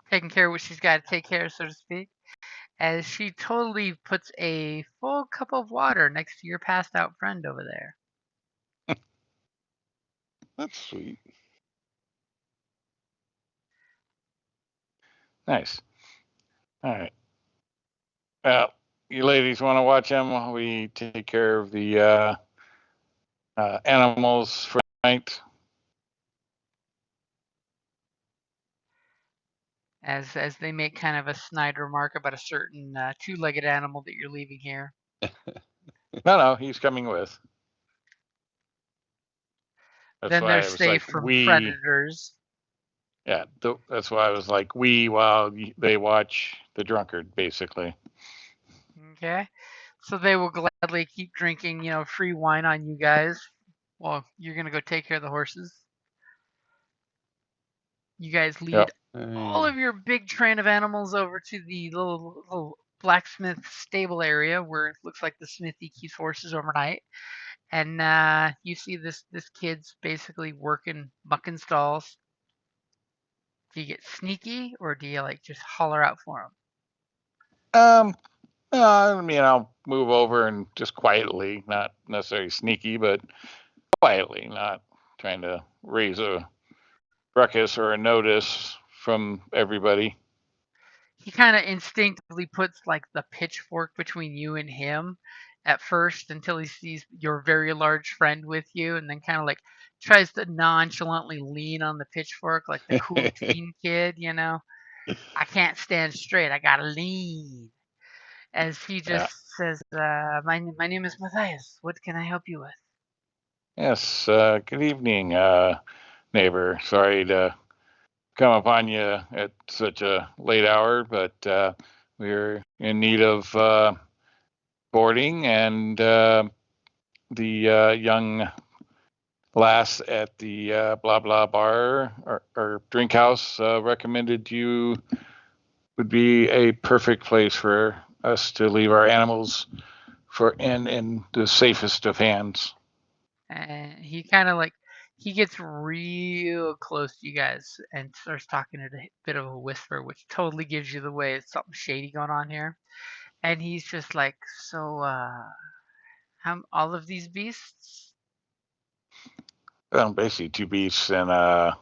taking care of what she's got to take care of, so to speak. As she totally puts a full cup of water next to your passed out friend over there. That's sweet. Nice. All right. Well, you ladies want to watch them while we take care of the animals for night? As they make kind of a snide remark about a certain two-legged animal that you're leaving here. No, he's coming with. That's Then why they're I was safe like, from we. predators. Yeah, that's why I was like, we while they watch the drunkard, basically. Okay. So they will gladly keep drinking, free wine on you guys. Well, you're going to go take care of the horses. You guys lead all of your big train of animals over to the little blacksmith stable area where it looks like the smithy keeps horses overnight. And you see this kid's basically working, mucking stalls. Do you get sneaky or do you like just holler out for him? I mean, I'll move over and just quietly, not necessarily sneaky, but quietly, not trying to raise a ruckus or a notice from everybody. He kind of instinctively puts like the pitchfork between you and him at first until he sees your very large friend with you, and then kind of like tries to nonchalantly lean on the pitchfork like the cool teen kid, I can't stand straight, I gotta lean. As he just says, my name is Matthias. What can I help you with? Yes, good evening, neighbor. Sorry to come upon you at such a late hour, but we're in need of boarding, and the young lass at the blah blah bar or drink house recommended you would be a perfect place for us to leave our animals for in the safest of hands. And he kind of like he gets real close to you guys and starts talking at a bit of a whisper, which totally gives you the way it's something shady going on here. And he's just like, so, how all of these beasts? Basically, two beasts and a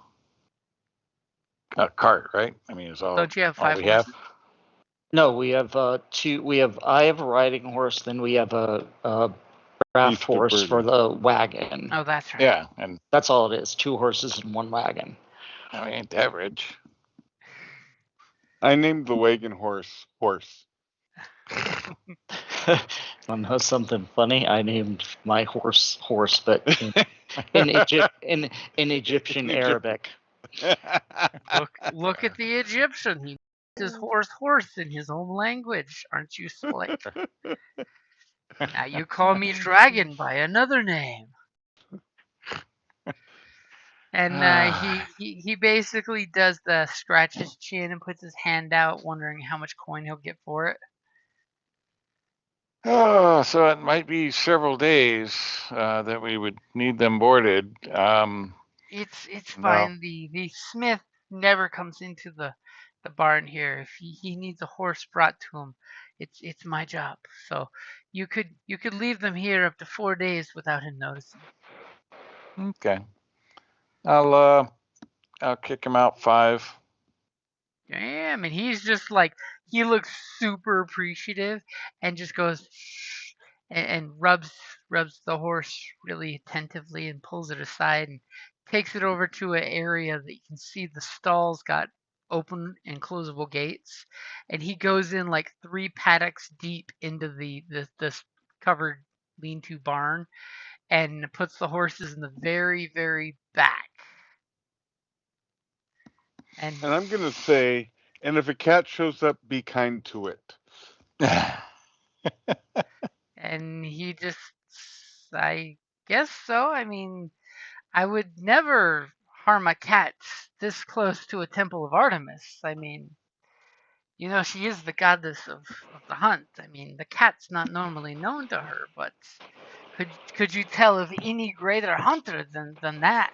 cart, right? I mean, it's all Don't you have all 5 we have. horses? No, we have two. I have a riding horse. Then we have a draft Beast of horse for burden. the wagon. Oh, that's right. Yeah, and That's all it is. 2 horses and 1 wagon. I mean, ain't that rich? I named the wagon horse. Want to know something funny? I named my horse, but in Egyptian Arabic. Look at the Egyptian. He named his horse in his own language. Aren't you slick? Now you call me dragon by another name. And he basically does the scratch his chin and puts his hand out, wondering how much coin he'll get for it. Oh, so it might be several days that we would need them boarded. It's No. fine. The smith never comes into the barn here. If he needs a horse brought to him, it's my job. So you could leave them here up to 4 days without him noticing. Okay. I'll kick him out 5. Yeah, I mean he's just like he looks super appreciative and just goes and rubs the horse really attentively and pulls it aside and takes it over to an area that you can see the stalls got open and closable gates, and he goes in like 3 paddocks deep into the this covered lean-to barn and puts the horses in the very, very back. And And I'm gonna say, and if a cat shows up, be kind to it. he just, I guess so. I mean, I would never harm a cat this close to a temple of Artemis. I mean, she is the goddess of the hunt. I mean, the cat's not normally known to her, but could you tell of any greater hunter than that?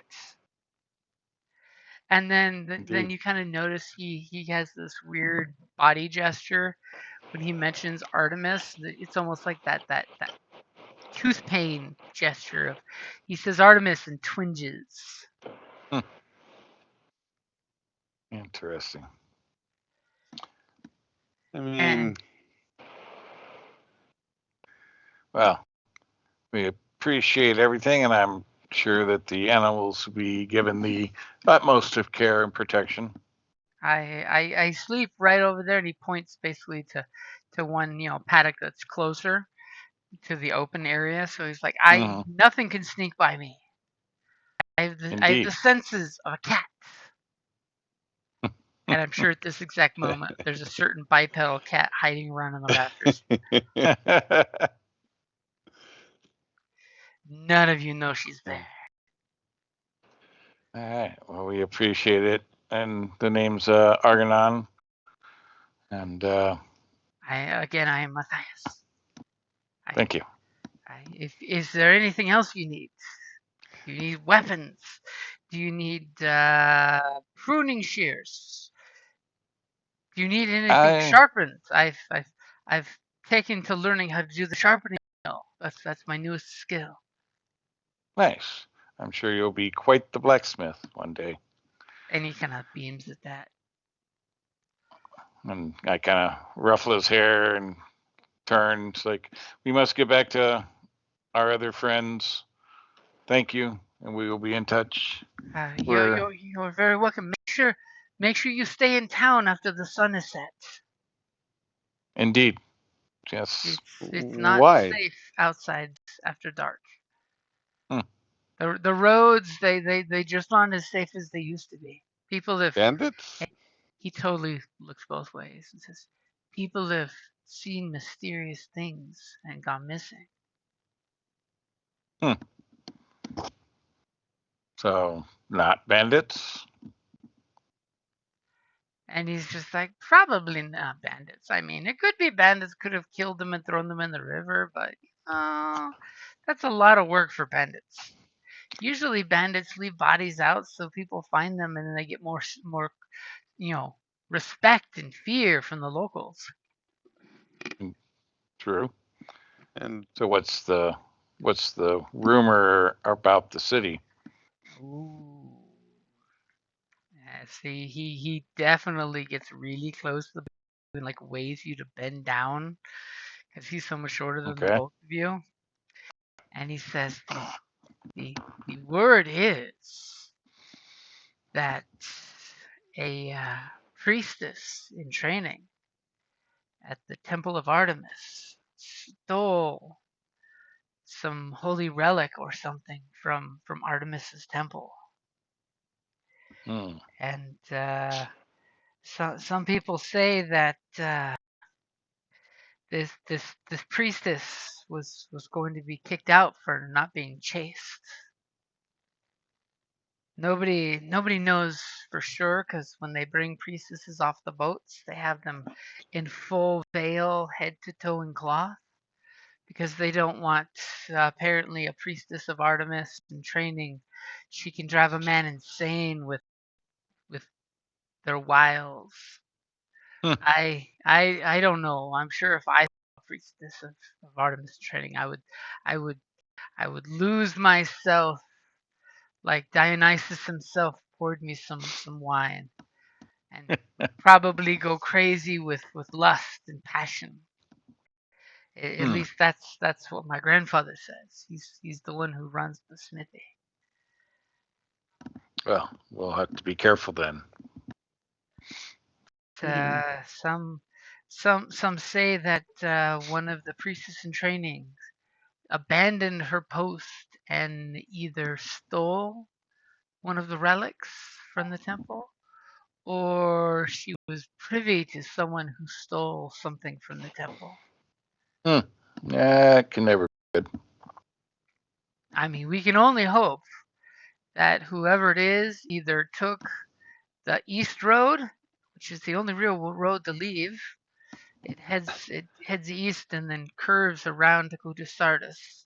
And then you kind of notice he has this weird body gesture when he mentions Artemis. It's almost like that tooth pain gesture of he says Artemis and twinges. Interesting. I mean, And Well, we appreciate everything, and I'm sure that the animals will be given the utmost of care and protection. I sleep right over there, and he points basically to one paddock that's closer to the open area. So he's like, Mhm. nothing can sneak by me. I have the Indeed. senses of a cat. And I'm sure at this exact moment, there's a certain bipedal cat hiding around in the rafters. None of you know she's there. All right. Well, we appreciate it. And the name's Argonon. And I am Matthias. thank you. Is there anything else you need? Do you need weapons? Do you need pruning shears? Do you need anything sharpened? I've taken to learning how to do the sharpening mill. That's my newest skill. Nice. I'm sure you'll be quite the blacksmith one day. And he kind of beams at that. And I kind of ruffle his hair and turn. It's like, we must get back to our other friends. Thank you, and we will be in touch. You're very welcome. Make sure you stay in town after the sun is set. Indeed. Yes. It's not why? safe outside after dark. Hmm. The roads they just aren't as safe as they used to be. People have Bandits? He totally looks both ways and says people have seen mysterious things and gone missing. So, not bandits? And he's just like, probably not bandits. I mean, it could be bandits could have killed them and thrown them in the river, but that's a lot of work for bandits. Usually bandits leave bodies out so people find them and then they get more respect and fear from the locals. True. And So what's the rumor about the city? Ooh. Yeah, see, he definitely gets really close to the and like ways you to bend down because he's so much shorter than the Okay. both of you. And he says the word is that a priestess in training at the Temple of Artemis stole some holy relic or something from Artemis's temple. And some people say that this priestess was going to be kicked out for not being chaste. Nobody knows for sure because when they bring priestesses off the boats, they have them in full veil, head to toe in cloth, because they don't want apparently a priestess of Artemis in training. She can drive a man insane with their wiles. I don't know. I'm sure if I saw a priestess of Artemis training, I would lose myself like Dionysus himself poured me some wine and probably go crazy with lust and passion. At least that's what my grandfather says. He's the one who runs the smithy. Well, we'll have to be careful then. Some say that one of the priestess in training abandoned her post and either stole one of the relics from the temple, or she was privy to someone who stole something from the temple. Yeah, it can never be good. I mean, we can only hope that whoever it is either took the east road, which is the only real road to leave. It heads east and then curves around to go to Sardis,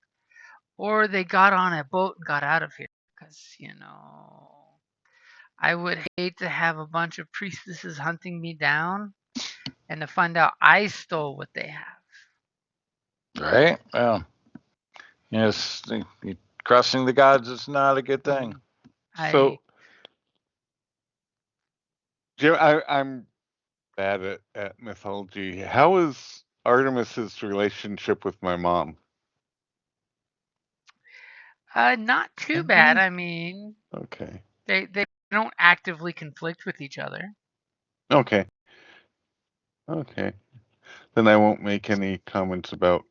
or they got on a boat and got out of here. Because I would hate to have a bunch of priestesses hunting me down and to find out I stole what they have. Right? Well, yes, crossing the gods is not a good thing. So, Jim, I'm bad at mythology. How is Artemis's relationship with my mom? Not too bad. I mean, Okay. they don't actively conflict with each other. Okay. Okay. Then I won't make any comments about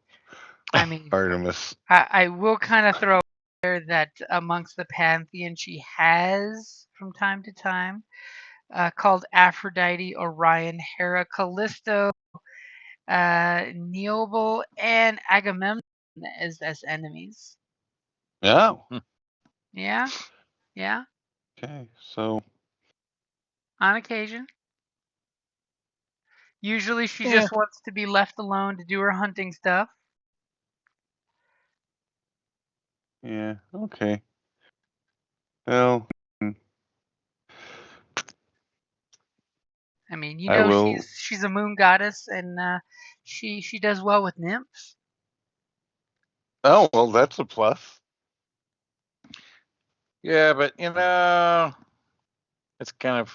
I mean, Artemis. I will kind of throw there that amongst the pantheon she has from time to time called Aphrodite, Orion, Hera, Callisto, Neobal, and Agamemnon as enemies. Oh. Yeah. Okay. So. On occasion. Usually she just wants to be left alone to do her hunting stuff. Yeah. Okay. Well. I mean, she's a moon goddess, and she does well with nymphs. Oh well, that's a plus. Yeah, but it's kind of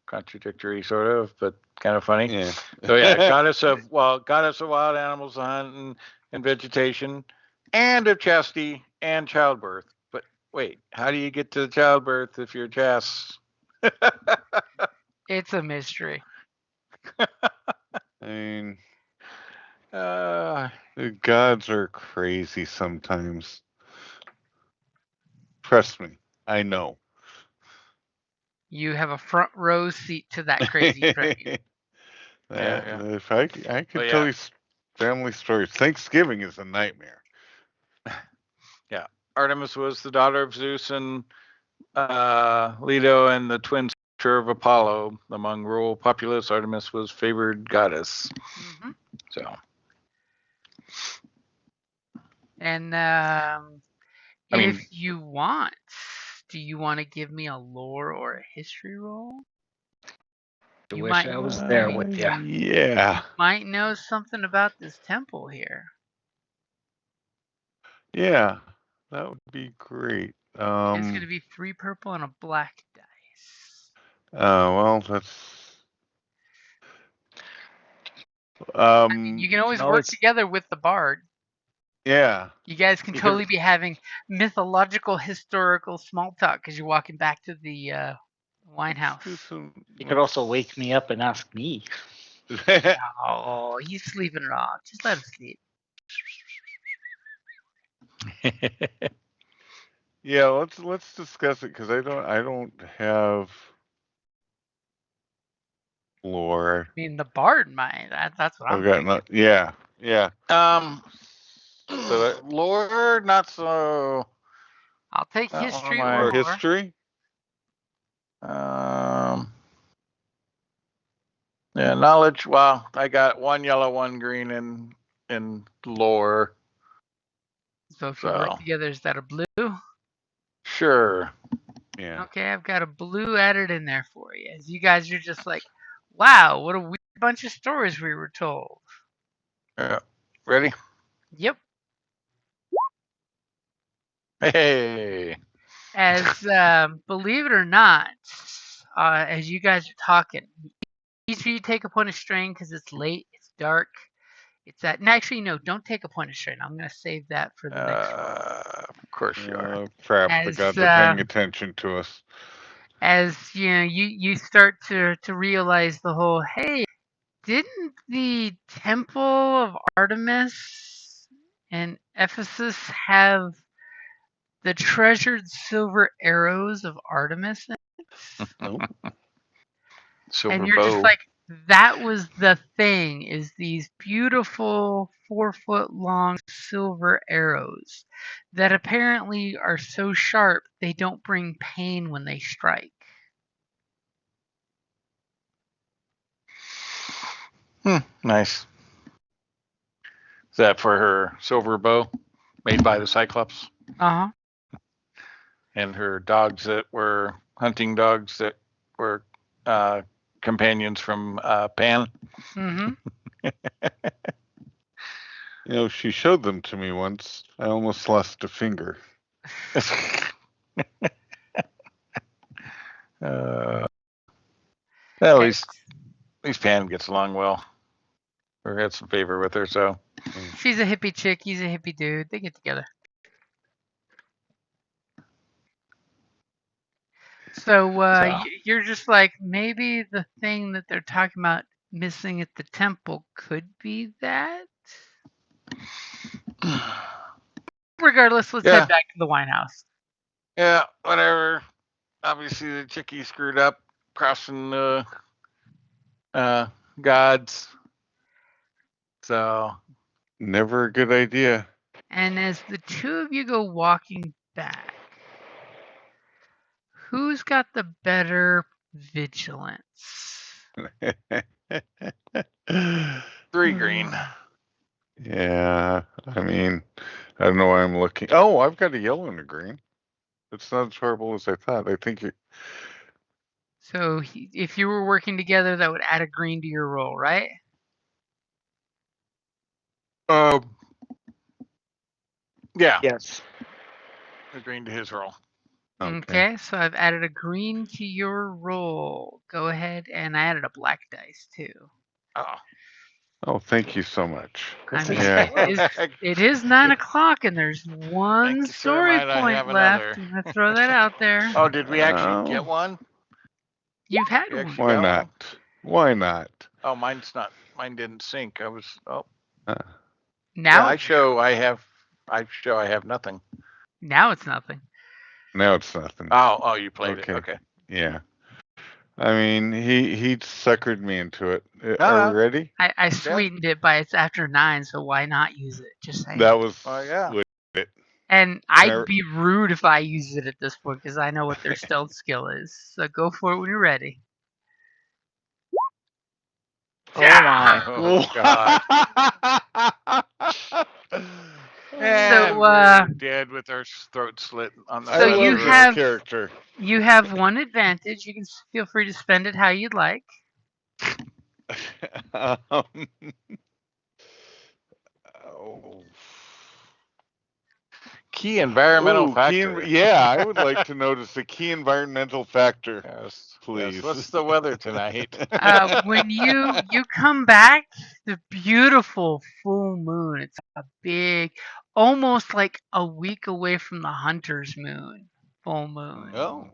contradictory, sort of, but kind of funny. Yeah. So yeah, goddess of wild animals, hunting and vegetation, and of chastity and childbirth. But wait, how do you get to childbirth if you're chaste? It's a mystery. I mean, Uh, the gods are crazy sometimes. Trust me, I know. You have a front row seat to that crazy train. If I could tell you family stories. Thanksgiving is a nightmare. Yeah, Artemis was the daughter of Zeus and Leto, and the twin sister of Apollo. Among rural populace, Artemis was favored goddess. Mm-hmm. So. And if you want, do you want to give me a lore or a history roll? I wish I was there with you. Yeah. You might know something about this temple here. Yeah, that would be great. It's going to be 3 purple and a black dice. Well, that's. I mean, you can always work together with the bard. Yeah. You guys can totally be having mythological, historical small talk because you're walking back to the wine house. You could also wake me up and ask me. Oh, he's sleeping it off. Just let him sleep. Yeah, let's discuss it because I don't have lore. I mean, the bard might. That's what I'm thinking. Yeah. Lore, not so. I'll take history or lore. History. Yeah, knowledge. Well, I got 1 yellow, 1 green in lore. So if you work together, is that a blue? Sure. Yeah. Okay, I've got a blue added in there for you. As you guys are just like, wow, what a weird bunch of stories we were told. Yeah. Ready? Yep. Hey. As believe it or not, as you guys are talking, each of you take a point of strain because it's late, it's dark. It's that. And actually, no, don't take a point of strain. I'm going to save that for the next roll. Of course you are. Perhaps the gods are paying attention to us. As you start to realize the whole, hey, didn't the temple of Artemis and Ephesus have the treasured silver arrows of Artemis. Nope. Silver And you're bow. just like, that was the thing, is these beautiful 4-foot long silver arrows that apparently are so sharp they don't bring pain when they strike. Nice. Is that for her silver bow made by the Cyclops? Uh-huh. And her dogs that were hunting dogs that were companions from Pan? Mm-hmm. You know, she showed them to me once. I almost lost a finger. Well, at least Pan gets along well. Or had some favor with her, so. She's a hippie chick, he's a hippie dude. They get together. So you're just like, maybe the thing that they're talking about missing at the temple could be that? Regardless, let's head back to the wine house. Yeah, whatever. Obviously, the chickie screwed up crossing the gods. So. Never a good idea. And as the two of you go walking back, who's got the better vigilance? 3 green. Yeah, I mean, I don't know why I'm looking. Oh, I've got a yellow and a green. It's not as horrible as I thought. I think So if you were working together, that would add a green to your roll, right? Yeah. Yes. A green to his roll. Okay, so I've added a green to your roll. Go ahead, and I added a black dice too. Oh, thank you so much. I mean, Yeah. it is 9 o'clock, and there's one story point left. I'm gonna throw that out there. Oh, did we actually get one? You've had one. Why not? Why not? Oh, mine didn't sync. I was. Now yeah, I show I have nothing. Now it's nothing. Now it's nothing. Oh, you played it. Okay. Yeah. I mean, he suckered me into it. Are we ready? I sweetened it by it's after 9, so why not use it? Just saying. That was it. And I'd be rude if I used it at this point because I know what their stealth skill is. So go for it when you're ready. Oh my! Oh God! So dead with our throat slit on the. So you have character. You have one advantage. You can feel free to spend it how you'd like. Key environmental factor. I would like to notice a key environmental factor. Yes, please. Yes. What's the weather tonight? When you come back, the beautiful full moon. It's a big, almost like a week away from the hunter's moon. Full moon. Oh.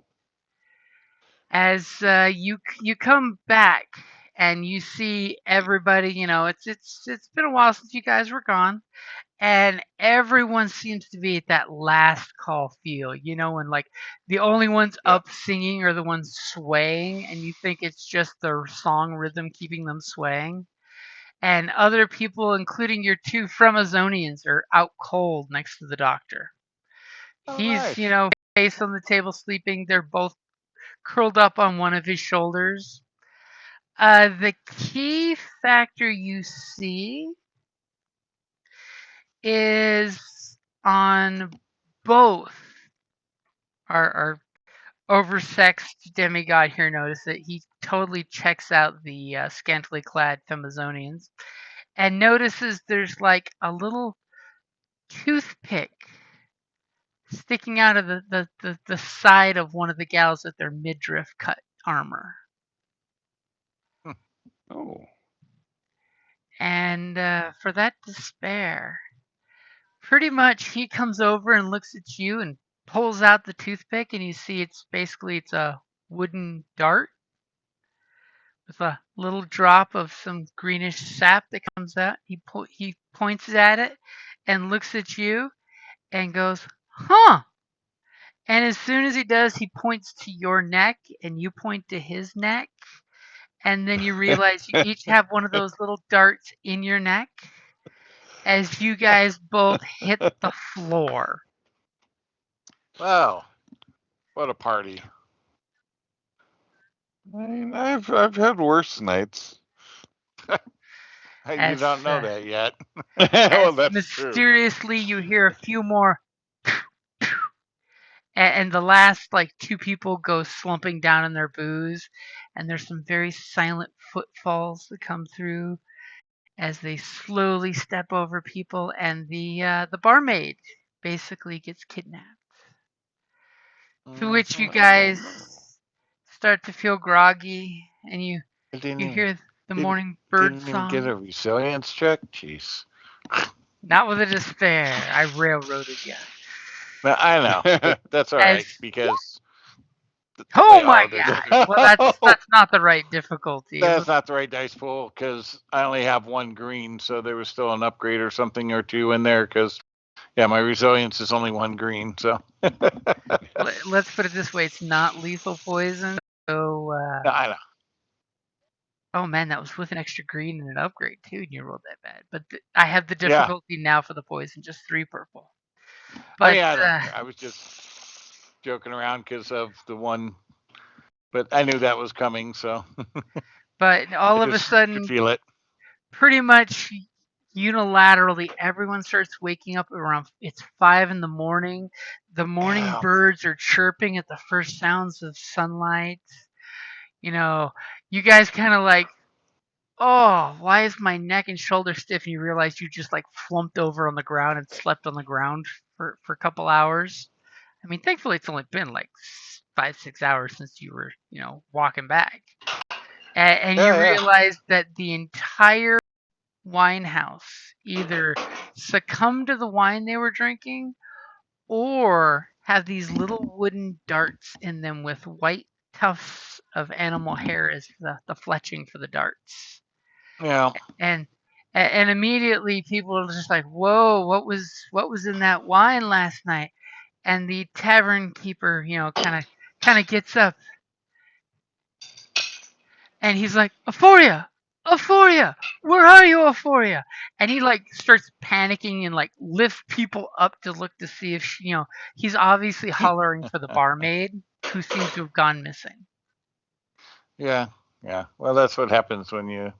As you come back and you see everybody, it's been a while since you guys were gone. And everyone seems to be at that last call feel, when like the only ones up singing are the ones swaying, and you think it's just the song rhythm keeping them swaying. And other people, including your two Fremazonians, are out cold next to the doctor. He's, nice. Face on the table sleeping. They're both curled up on one of his shoulders. The key factor you see is on both our oversexed demigod here. Notice that he totally checks out the scantily clad Femazonians and notices there's like a little toothpick sticking out of the side of one of the gals at their midriff cut armor. Oh. And for that despair, pretty much he comes over and looks at you and pulls out the toothpick, and you see it's a wooden dart with a little drop of some greenish sap that comes out. He points at it and looks at you and goes, "Huh." And as soon as he does, he points to your neck and you point to his neck. And then you realize you each have one of those little darts in your neck as you guys both hit the floor. Wow, what a party! I mean, I've had worse nights. You don't know that yet. Well, that's mysteriously you hear a few more and the last like two people go slumping down in their booze, and there's some very silent footfalls that come through as they slowly step over people, and the barmaid basically gets kidnapped. To which you guys start to feel groggy, and you hear the morning bird Didn't song. even get a resilience check? Jeez. Not with a despair. I railroaded you. No, I know. But that's all right because. Oh my god! Well, that's not the right difficulty. That's not the right dice pool because I only have one green, so there was still an upgrade or something or two in there. Because my resilience is only one green. So let's put it this way: it's not lethal poison. So I know. Oh man, that was with an extra green and an upgrade too, and you rolled that bad. But I have the difficulty now for the poison, just 3 purple. But I was just joking around because of the one, but I knew that was coming. So. But all of a sudden, could feel it. Pretty much unilaterally, everyone starts waking up around. It's 5 in the morning. The morning birds are chirping at the first sounds of sunlight. You guys kind of like, oh, why is my neck and shoulder stiff? And you realize you just like flumped over on the ground and slept on the ground for a couple hours. I mean, thankfully it's only been like 5-6 hours since you were, walking back. And you realize that the entire wine house either succumbed to the wine they were drinking or have these little wooden darts in them with white tufts of animal hair as the fletching for the darts. Yeah. And immediately people are just like, "Whoa, what was in that wine last night?" And the tavern keeper, kind of gets up, and he's like, "Euphoria, Euphoria, where are you, Euphoria?" And he like starts panicking and like lifts people up to look to see if he's obviously hollering for the barmaid who seems to have gone missing. Yeah. Well, that's what happens when you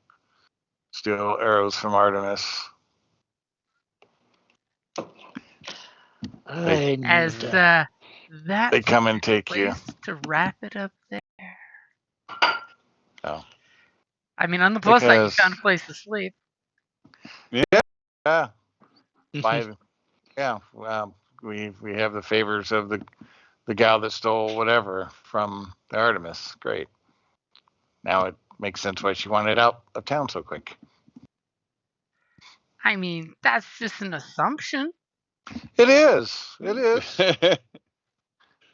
steal arrows from Artemis. That they come and take you to wrap it up there. Oh. I mean, on the plus side, you found a place to sleep. Yeah. We have the favors of the gal that stole whatever from the Artemis. Great. Now it makes sense why she wanted out of town so quick. I mean, that's just an assumption. It is.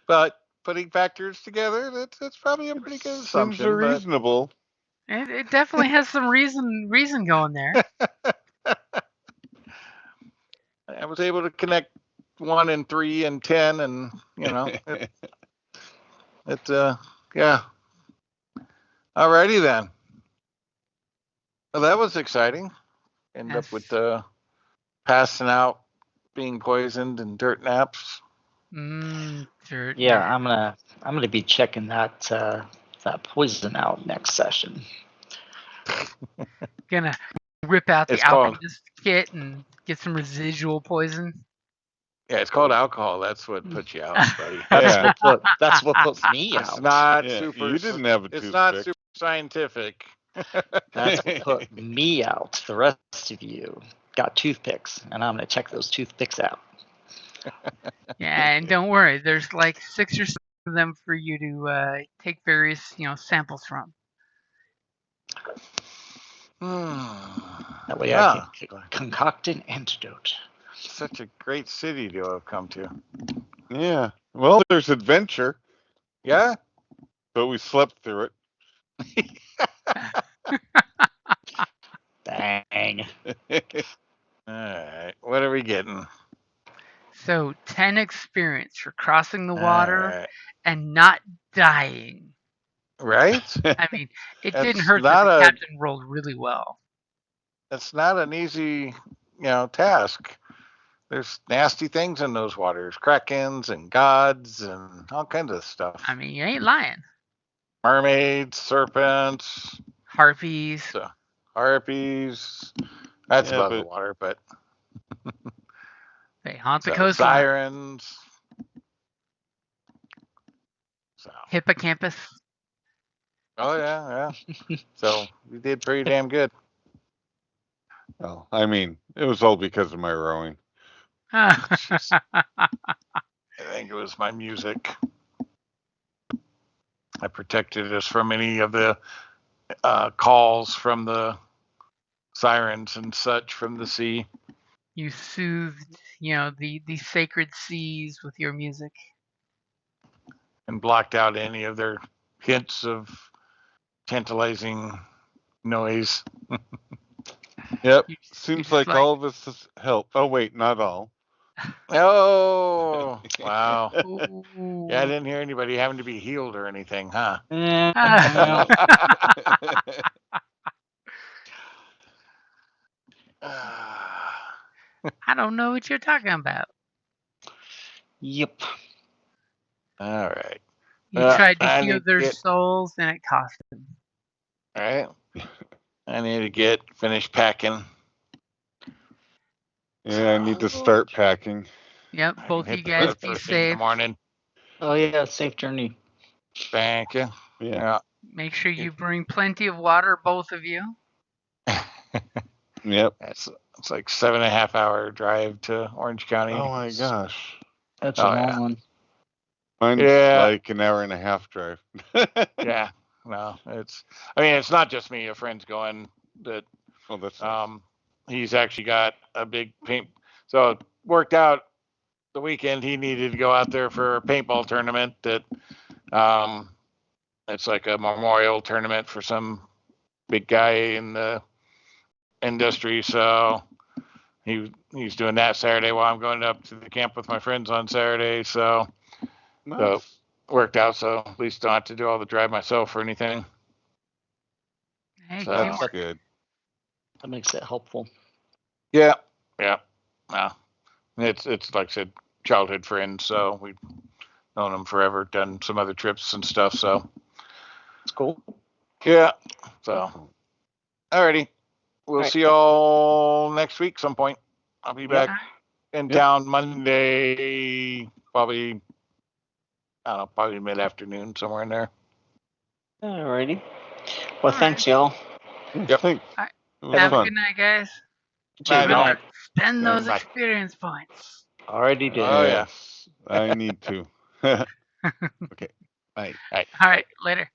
But putting factors together, that's probably a pretty good assumption. Seems reasonable. It definitely has some reason going there. I was able to connect 1 and 3 and 10, and yeah. Alrighty then. Well, that was exciting. End up with passing out, being poisoned, and dirt naps. Dirt. Yeah, naps. I'm gonna be checking that poison out next session. Gonna rip out the alchemist kit and get some residual poison. Yeah, it's called alcohol. That's what puts you out, buddy. That's what puts me out. It's not super. You didn't have a It's not super scientific. That's what put me out. The rest of you got toothpicks, and I'm gonna check those toothpicks out. Yeah, and don't worry. There's like 6 or 7 of them for you to take various, samples from. That way I can concoct an antidote. Such a great city to have come to. Yeah. Well, there's adventure. Yeah. But we slept through it. All right. What are we getting? So 10 experience for crossing the All water right. and not dying. Right? I mean, it That's didn't hurt that not the a- captain rolled really well. That's not an easy, task. There's nasty things in those waters, krakens and gods and all kinds of stuff. I mean, you ain't lying. Mermaids, serpents, Harpies. harpies. That's Yeah, above the but- water, but They haunt the so, coastline. sirens. So, Hippocampus. oh yeah. So we did pretty damn good. Well, I mean, it was all because of my rowing. Jeez. I think it was my music. I protected us from any of the calls from the sirens and such from the sea. You soothed, the sacred seas with your music. And blocked out any of their hints of tantalizing noise. Yep. You Seems just like all of us has helped. Oh wait, not all. Oh, wow. Ooh. Yeah, I didn't hear anybody having to be healed or anything, huh? Ah. I don't know what you're talking about. Yep. All right. You tried to I heal need their get- souls and it cost them. All right. I need to finish packing. Yeah, I need to start packing. Yep, I can both of hit you the guys road be first thing in the safe. morning. Oh yeah, safe journey. Thank you. Yeah. Make sure you bring plenty of water, both of you. Yep. It's like 7.5 hour drive to Orange County. Oh my gosh. That's Oh, a long yeah. one. Mine's Yeah. like an hour and a half drive. Yeah. No, it's not just me. A friend's going that Oh, that's nice. he's actually got a big paint. So it worked out the weekend. He needed to go out there for a paintball tournament that it's like a memorial tournament for some big guy in the industry. So he's doing that Saturday while I'm going up to the camp with my friends on Saturday. So Nice. worked out. So at least don't have to do all the drive myself or anything. Hey, So- That's teamwork. good. That makes it helpful. Yeah. No. It's like I said, childhood friends. So we've known them forever. Done some other trips and stuff. So It's cool. yeah. So alrighty. We'll Alright. see y'all next week some point. I'll be back in Yep. town Monday, probably, I don't know, probably mid-afternoon, somewhere in there. Alrighty. Well, Alright. thanks, y'all. Yep. Thanks. Alright. It was Have a fun. good night, guys. Bye, Good now. night. Spend Yeah, those bye. experience points. Already did. Oh, yeah. Yes, I need to. Okay. Bye. All right. All right, later.